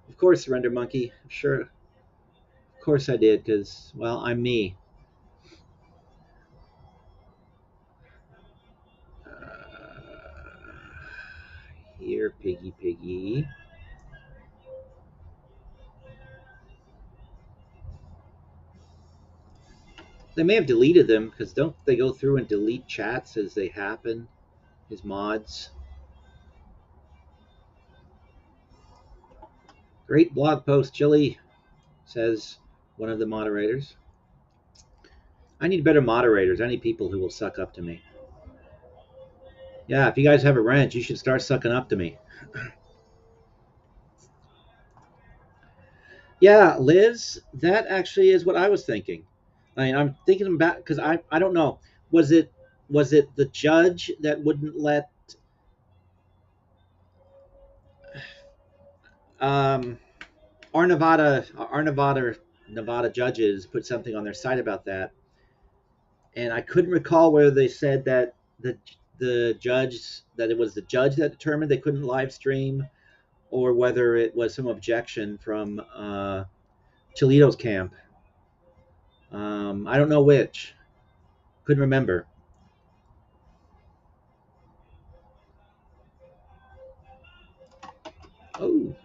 A: Of course, Surrender Monkey. Sure. Of course I did, because, well, I'm me. Here, Piggy. They may have deleted them, because don't they go through and delete chats as they happen? His mods. Great blog post, Chili, says one of the moderators. I need better moderators. I need people who will suck up to me. Yeah, if you guys have a wrench, you should start sucking up to me. Yeah, Liz, that actually is what I was thinking. I mean, I'm thinking about, because I don't know. Was it was it the judge that wouldn't let um, our Nevada judges put something on their site about that, and I couldn't recall whether they said that the judge that it was the judge that determined they couldn't live stream, or whether it was some objection from Chilito's camp. I don't know which. Couldn't remember. Oh,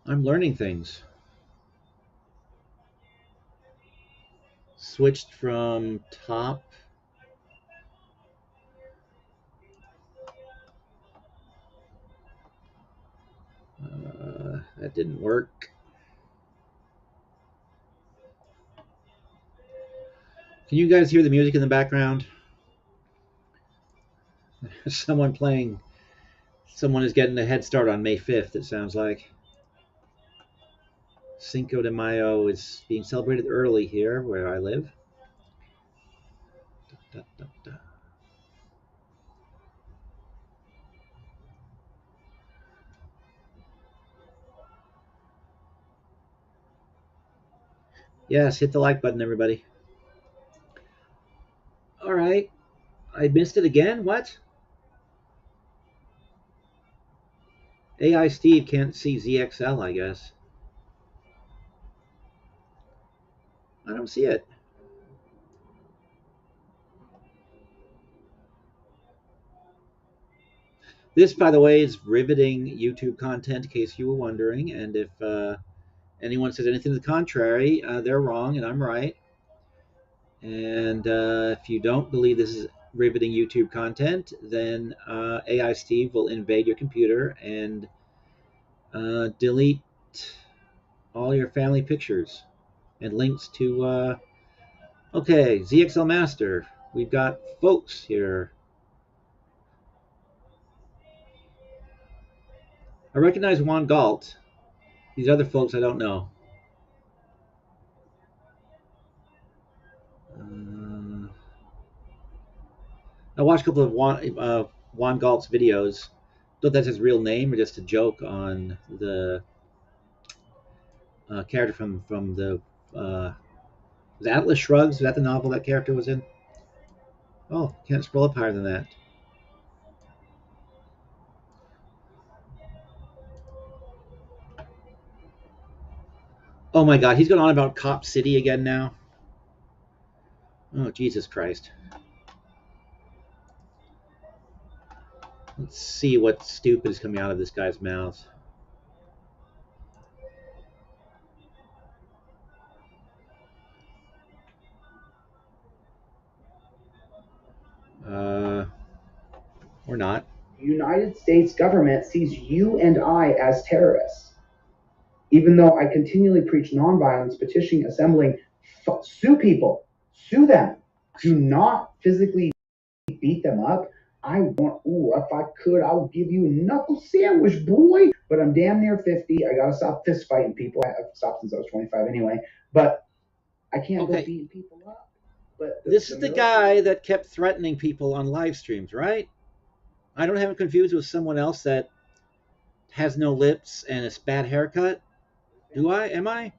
A: I'm learning things. Switched from top. That didn't work. Can you guys hear the music in the background? Someone playing. Someone is getting a head start on May 5th, it sounds like. Cinco de Mayo is being celebrated early here where I live. Da, da, da. Yes, hit the like button, everybody. All right. I missed it again? What? AI Steve can't see ZXL, I guess. I don't see it. This, by the way, is riveting YouTube content, in case you were wondering. And if anyone says anything to the contrary, they're wrong and I'm right. And if you don't believe this is riveting YouTube content, then AI Steve will invade your computer and delete all your family pictures and links to. Okay, ZXL Master. We've got folks here. I recognize Juan Galt. These other folks I don't know. I watched a couple of Juan Galt's videos. Don't know if that's his real name or just a joke on the character from the was Atlas Shrugged? Was that the novel that character was in? Oh, can't scroll up higher than that. Oh my God, he's going on about Cop City again now. Oh, Jesus Christ. Let's see what stupid is coming out of this guy's mouth. Or not.
B: The United States government sees you and I as terrorists. Even though I continually preach nonviolence, petitioning, assembling, sue people, sue them. Do not physically beat them up. I want, if I could, I would give you a knuckle sandwich, boy. But I'm damn near 50. I got to stop fist fighting people. I've stopped since I was 25 anyway. But I can't go beating people up. But
A: this is the guy that kept threatening people on live streams, right? I don't have him confused with someone else that has no lips and a bad haircut. Do I? Am I?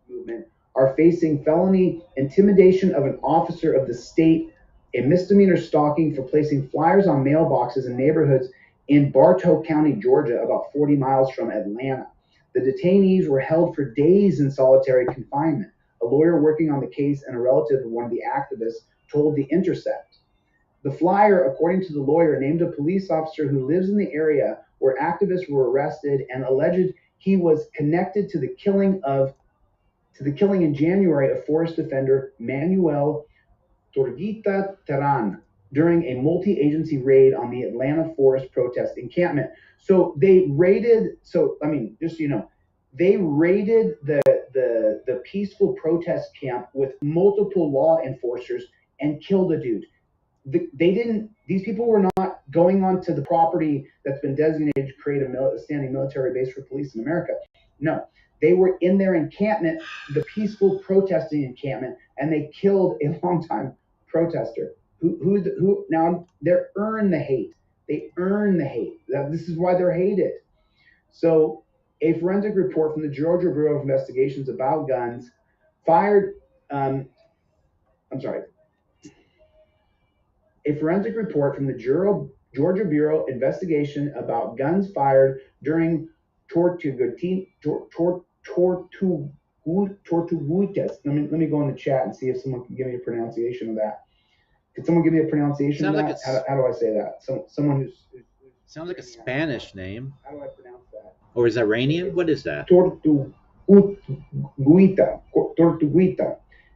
B: Movement are facing felony intimidation of an officer of the state, a misdemeanor stalking for placing flyers on mailboxes in neighborhoods in Bartow County, Georgia, about 40 miles from Atlanta. The detainees were held for days in solitary confinement. A lawyer working on the case and a relative of one of the activists told The Intercept. The flyer, according to the lawyer, named a police officer who lives in the area where activists were arrested and alleged he was connected to the killing in January of forest defender Manuel Torguita Terán during a multi-agency raid on the Atlanta forest protest encampment. So they raided. So I mean, just so you know, they raided the peaceful protest camp with multiple law enforcers and killed a dude. They didn't. These people were not going onto the property that's been designated to create a standing military base for police in America. No, they were in their encampment, the peaceful protesting encampment, and they killed a longtime protester who now they earn the hate. They earn the hate. This is why they're hated. So a forensic report from the Georgia Bureau of Investigations about guns fired. I'm sorry. A forensic report from the Georgia Bureau Investigation about guns fired during Tortuguitas. Let me go in the chat and see if someone can give me a pronunciation of that. Could someone give me a pronunciation of that?
A: Like
B: how do I say that? Someone who's
A: sounds like a Spanish name.
B: How do I pronounce that?
A: Or is that Iranian? What is that?
B: Tortuguita,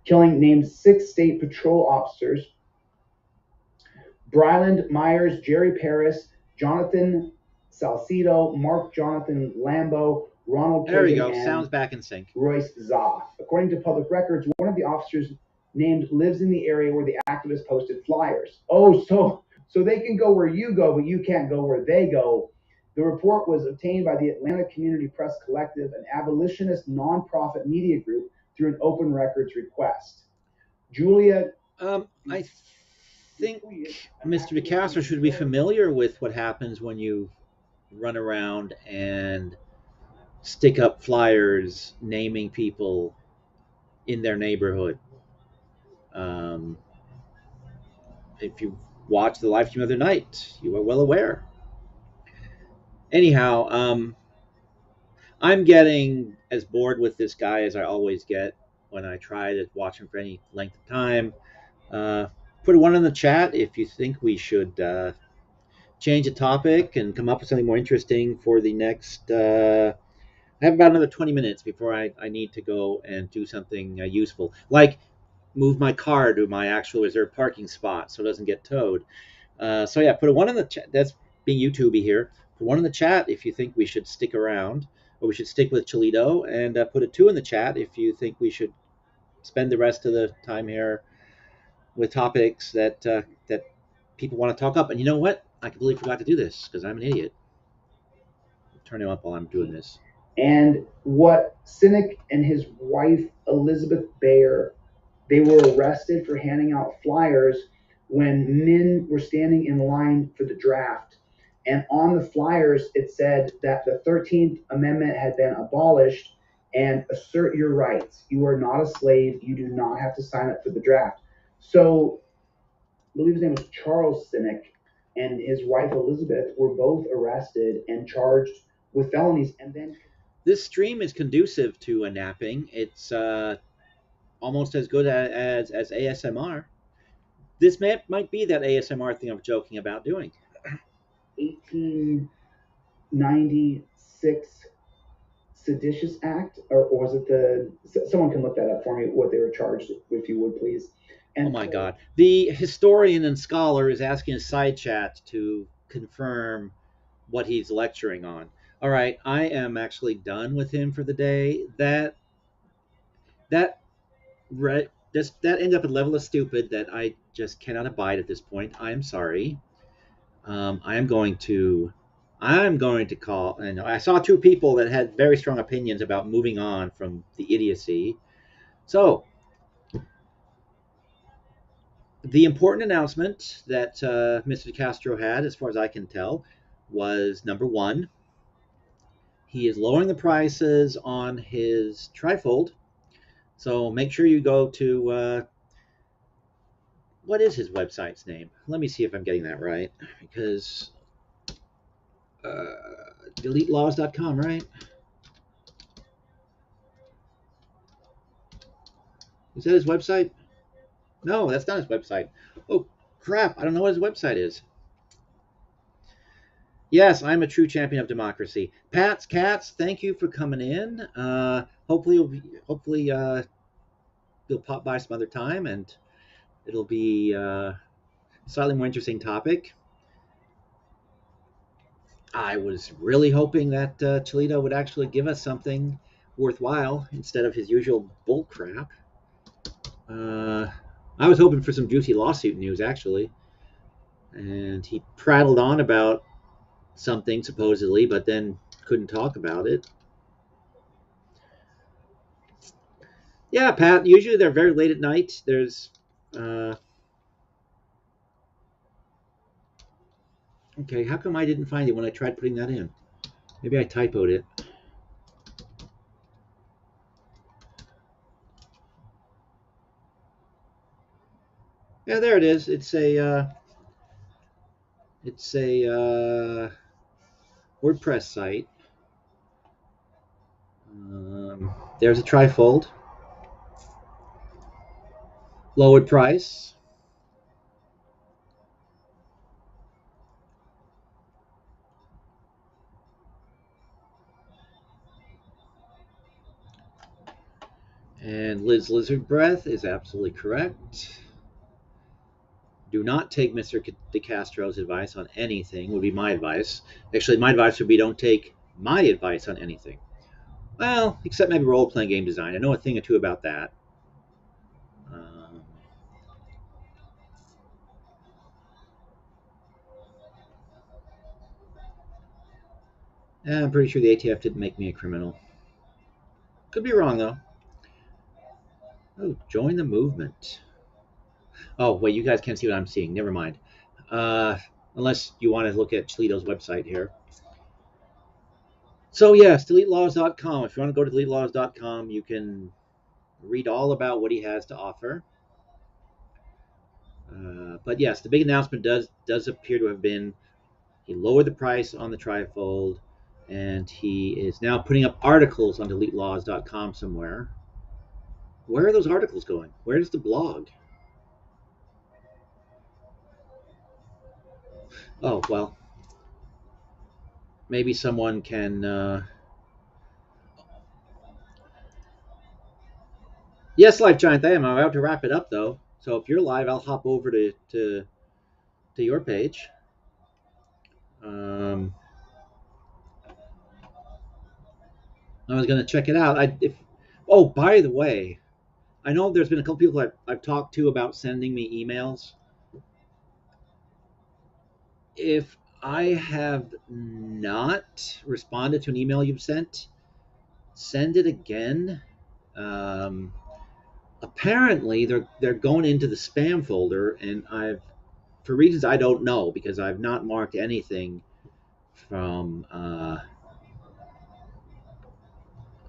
B: killing named 6 state patrol officers: Bryland Myers, Jerry Paris, Jonathan Salcido, Mark Jonathan Lambo, Ronald Kagan,
A: there we go. Sounds back in sync.
B: Royce Zoff. According to public records, one of the officers named lives in the area where the activists posted flyers. Oh, so they can go where you go, but you can't go where they go. The report was obtained by the Atlanta Community Press Collective, an abolitionist nonprofit media group, through an open records request. Julia,
A: I think Mr. DeCastro should be familiar with what happens when you run around and stick up flyers naming people in their neighborhood. If you watched the live stream of the other night, you are well aware. Anyhow, I'm getting as bored with this guy as I always get when I try to watch him for any length of time. Put a 1 in the chat if you think we should change the topic and come up with something more interesting for the next. I have about another 20 minutes before I need to go and do something useful, like move my car to my actual reserved parking spot so it doesn't get towed. So yeah, put a 1 in the chat. That's being YouTubey here. Put 1 in the chat if you think we should stick around, or we should stick with Chilito, and put a 2 in the chat if you think we should spend the rest of the time here with topics that that people want to talk up. And you know what? I completely forgot to do this because I'm an idiot. Turn him up while I'm doing this.
B: And what Sinek and his wife Elizabeth Bayer, they were arrested for handing out flyers when men were standing in line for the draft. And on the flyers, it said that the 13th Amendment had been abolished and assert your rights. You are not a slave. You do not have to sign up for the draft. So I believe his name was Charles Sinek and his wife Elizabeth were both arrested and charged with felonies. And then
A: this stream is conducive to a napping. It's almost as good as ASMR. This might be that ASMR thing I'm joking about doing.
B: 1896 Seditious Act, or was it the? Someone can look that up for me. What they were charged, if you would please.
A: And oh my God! The historian and scholar is asking a side chat to confirm what he's lecturing on. All right, I am actually done with him for the day. That ends up at a level of stupid that I just cannot abide at this point. I am sorry. I'm going to call. And I saw 2 people that had very strong opinions about moving on from the idiocy. So the important announcement that Mr. DeCastro had, as far as I can tell, was number 1. He is lowering the prices on his trifold. So make sure you go to, what is his website's name? Let me see if I'm getting that right, because deletelaws.com, right? Is that his website? No, that's not his website. Oh, crap. I don't know what his website is. Yes, I'm a true champion of democracy. Pat's Cats, thank you for coming in. Hopefully you'll pop by some other time, and it'll be a slightly more interesting topic. I was really hoping that Chilito would actually give us something worthwhile instead of his usual bull crap. I was hoping for some juicy lawsuit news, actually. And he prattled on about something, supposedly, but then couldn't talk about it. Yeah, Pat, usually they're very late at night. There's Okay, how come I didn't find it when I tried putting that in? Maybe I typoed it. Yeah, there it is. It's a WordPress site. There's a trifold, lowered price. And Liz Lizard Breath is absolutely correct. Do not take Mr. DeCastro's advice on anything, would be my advice. Actually, my advice would be don't take my advice on anything. Well, except maybe role playing game design. I know a thing or two about that. Um, I'm pretty sure the ATF didn't make me a criminal. Could be wrong, though. Oh, join the movement. Oh, wait, you guys can't see what I'm seeing. Never mind. Uh, Unless you want to look at Chilito's website here. So, yes, deletelaws.com. If you want to go to deletelaws.com, you can read all about what he has to offer. But yes, the big announcement does appear to have been he lowered the price on the trifold, and he is now putting up articles on deletelaws.com somewhere. Where are those articles going? Where's the blog? Oh, well, maybe someone can. Yes, Life Giant, I am. I'm about to wrap it up, though. So if you're live, I'll hop over to your page. Um, I was going to check it out. Oh, by the way, I know there's been a couple people I've talked to about sending me emails. If I have not responded to an email you've sent, send it again. Um, Apparently, they're going into the spam folder, and for reasons I don't know, because I've not marked anything from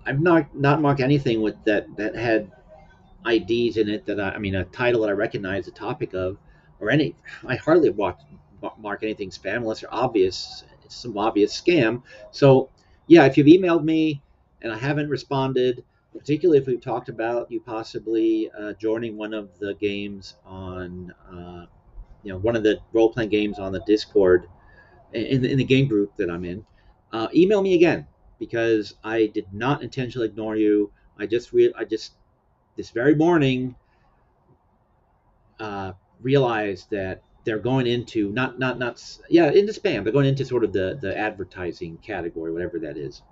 A: I've not marked anything with that had IDs in it I mean a title that I recognize the topic of, or any. I hardly mark anything spam unless they're obvious. It's some obvious scam. So yeah, if you've emailed me and I haven't responded, particularly if we've talked about you possibly joining one of the games on one of the role playing games on the Discord in the game group that I'm in, email me again because I did not intentionally ignore you. I just this very morning uh, realized that they're going into not yeah into spam. They're going into sort of the advertising category, whatever that is.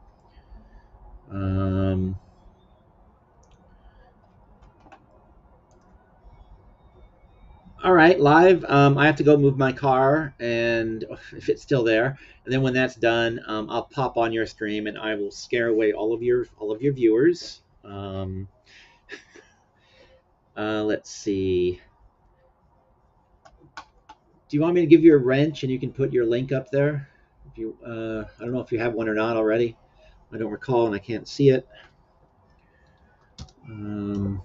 A: Um, all right, live. I have to go move my car, and if it's still there, and then when that's done, I'll pop on your stream, and I will scare away all of your viewers. Let's see. Do you want me to give you a wrench, and you can put your link up there? If you, I don't know if you have one or not already. I don't recall, and I can't see it. Um,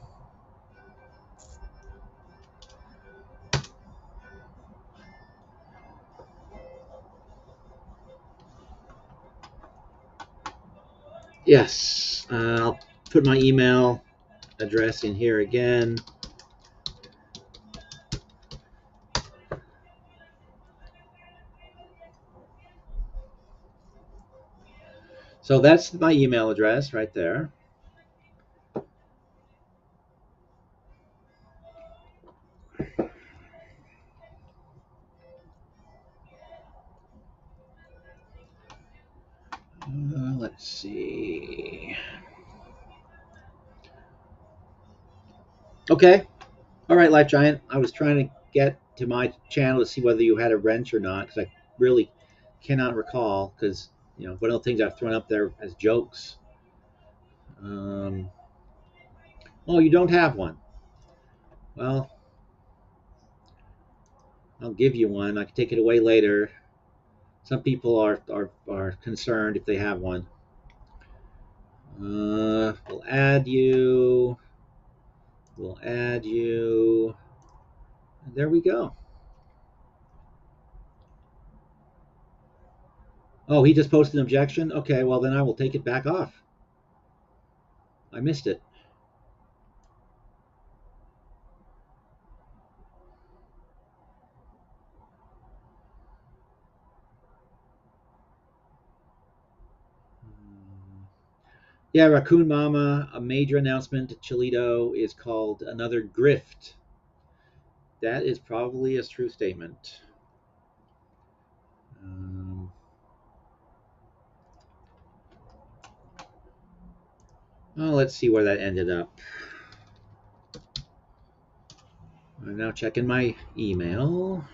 A: yes, I'll put my email address in here again. So that's my email address right there. Let's see. Okay. All right, Life Giant. I was trying to get to my channel to see whether you had a wrench or not because I really cannot recall because one of the things I've thrown up there as jokes. Um, oh, you don't have one. Well, I'll give you one. I can take it away later. Some people are concerned if they have one. We'll add you. We'll add you. And there we go. Oh, he just posted an objection? Okay, well, then I will take it back off. I missed it. Yeah, Raccoon Mama, a major announcement at Chilito is called Another Grift. That is probably a true statement. Well, let's see where that ended up. I'm now checking my email.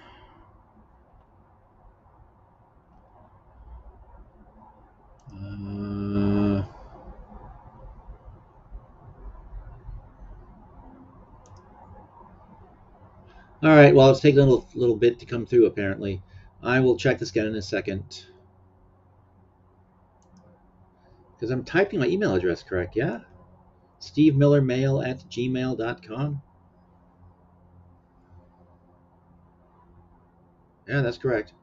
A: All right, well, it's taking a little bit to come through, apparently. I will check this again in a second. Because I'm typing my email address correct, yeah? SteveMillerMail@gmail.com. Yeah, that's correct.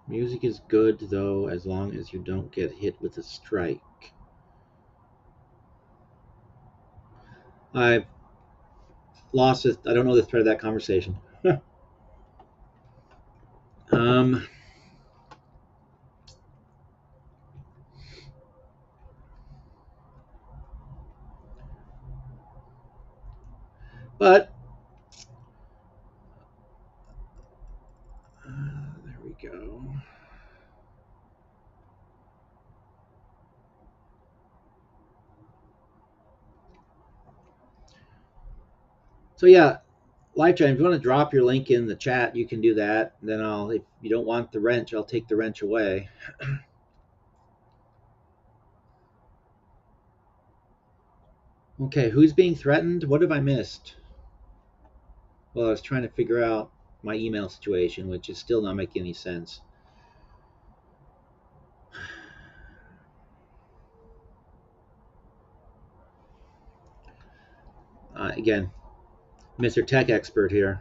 A: Music is good, though, as long as you don't get hit with a strike. I've lost it. I don't know the thread of that conversation. um, but there we go. So yeah, Lifetime, if you want to drop your link in the chat, you can do that. Then if you don't want the wrench, I'll take the wrench away. Okay, who's being threatened? What have I missed? Well, I was trying to figure out my email situation, which is still not making any sense. Again, Mr. Tech Expert here.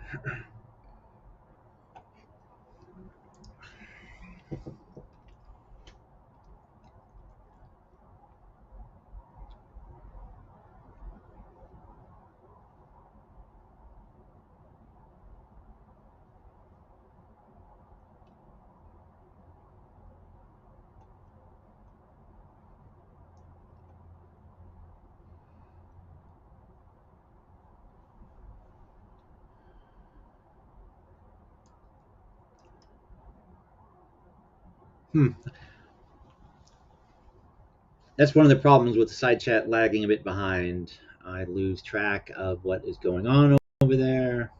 A: That's one of the problems with the side chat lagging a bit behind. I lose track of what is going on over there.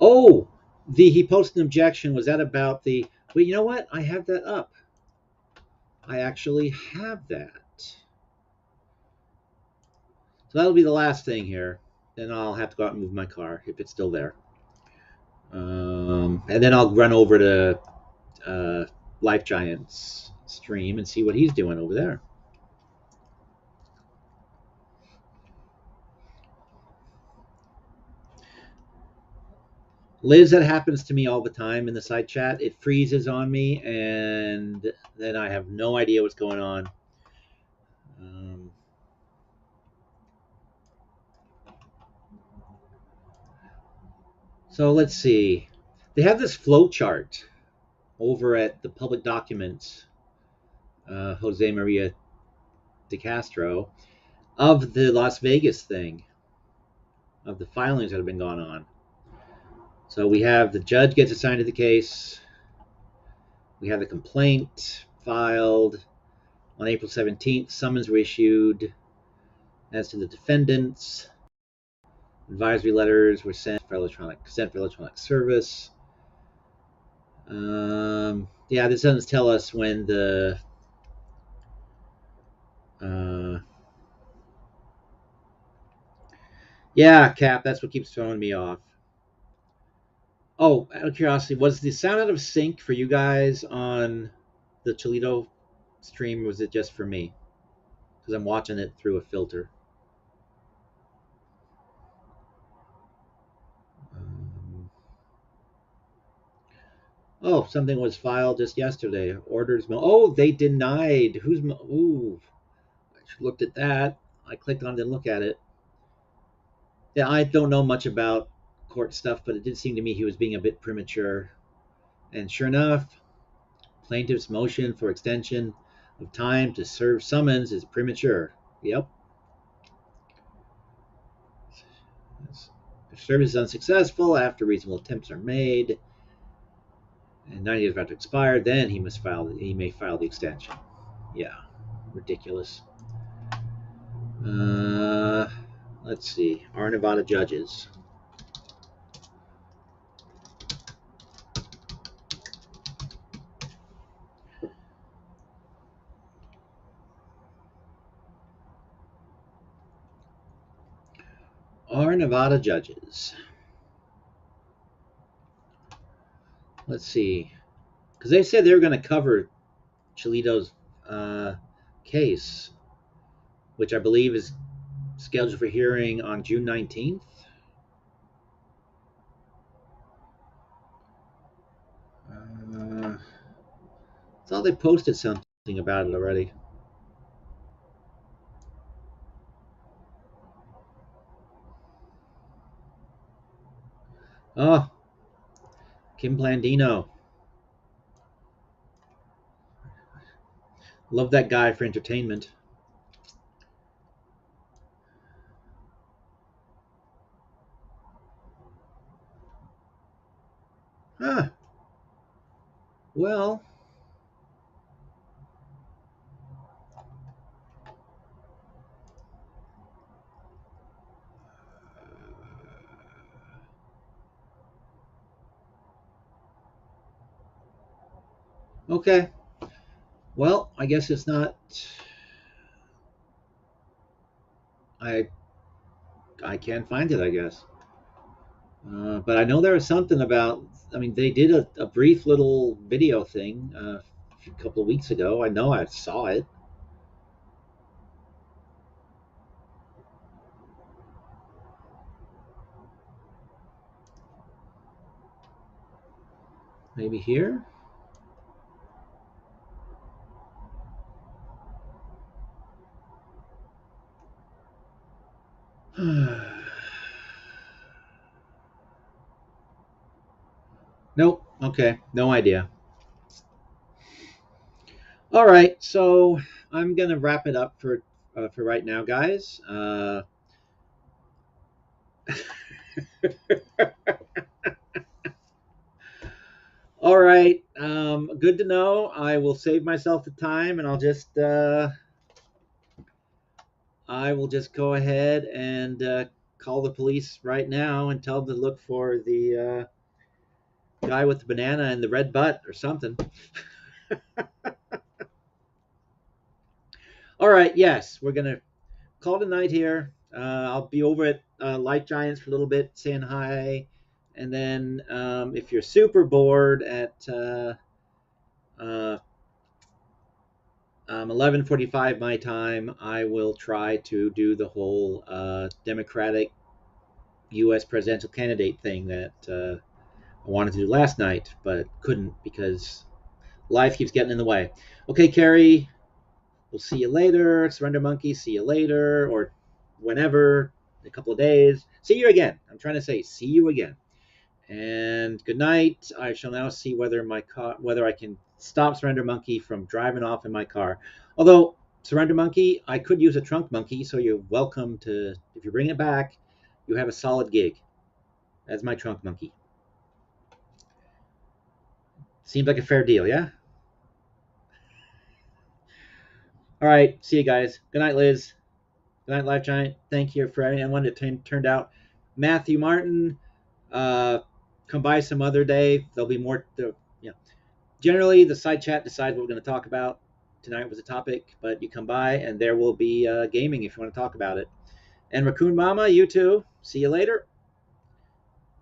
A: Oh, he posted an objection. Was that about the? Well, you know what? I have that up. I actually have that. So that'll be the last thing here. Then I'll have to go out and move my car if it's still there. And then I'll run over to Life Giant's stream and see what he's doing over there. Liz, that happens to me all the time in the side chat. It freezes on me, and then I have no idea what's going on. So let's see. They have this flow chart over at the public documents, Jose Maria DeCastro, of the Las Vegas thing, of the filings that have been going on. So we have the judge gets assigned to the case. We have the complaint filed on April 17th. Summons were issued as to the defendants. Advisory letters were sent for electronic service. Yeah, this doesn't tell us when the uh, yeah, Cap. That's what keeps throwing me off. Oh, out of curiosity, was the sound out of sync for you guys on the Chilito stream? Or was it just for me? Because I'm watching it through a filter. Um, oh, something was filed just yesterday. Oh, they denied. Ooh, I should looked at that. I clicked on it and look at it. Yeah, I don't know much about court stuff, but it did seem to me he was being a bit premature. And sure enough, plaintiff's motion for extension of time to serve summons is premature. Yep. If service is unsuccessful after reasonable attempts are made and 90 days about to expire, then he may file the extension. Yeah, ridiculous. Uh, let's see. Our Nevada judges. Our Nevada judges. Let's see. Because they said they were going to cover Chilito's case, which I believe is scheduled for hearing on June 19th. I thought they posted something about it already. Oh, Kim Blandino. Love that guy for entertainment. Huh. Well, okay. Well, I guess it's not. I I can't find it. I guess. But I know there was something about. I mean, they did a brief little video thing a couple of weeks ago. I know I saw it. Maybe here. Nope. Okay. No idea. All right. So I'm gonna wrap it up for right now, guys. All right. Good to know. I will save myself the time, and I will just go ahead and call the police right now and tell them to look for the guy with the banana and the red butt or something. All right. Yes, we're gonna call tonight here. I'll be over at Light Giants for a little bit, saying hi, and then if you're super bored at uh, 11:45 my time, I will try to do the whole Democratic U.S. presidential candidate thing that I wanted to do last night, but couldn't because life keeps getting in the way. Okay, Carrie, we'll see you later. Surrender Monkey, see you later, or whenever, in a couple of days. See you again. I'm trying to say, see you again. And good night. I shall now see whether I can stop Surrender Monkey from driving off in my car. Although Surrender Monkey, I could use a trunk monkey, so you're welcome to. If you bring it back, you have a solid gig as my trunk monkey. Seems like a fair deal, yeah. All right, see you guys. Good night, Liz. Good night, Life Giant. Thank you for everyone that turned out. Matthew Martin, come by some other day. There'll be more. Yeah. Generally, the side chat decides what we're going to talk about. Tonight was a topic, but you come by and there will be gaming if you want to talk about it. And Raccoon Mama, you too. See you later.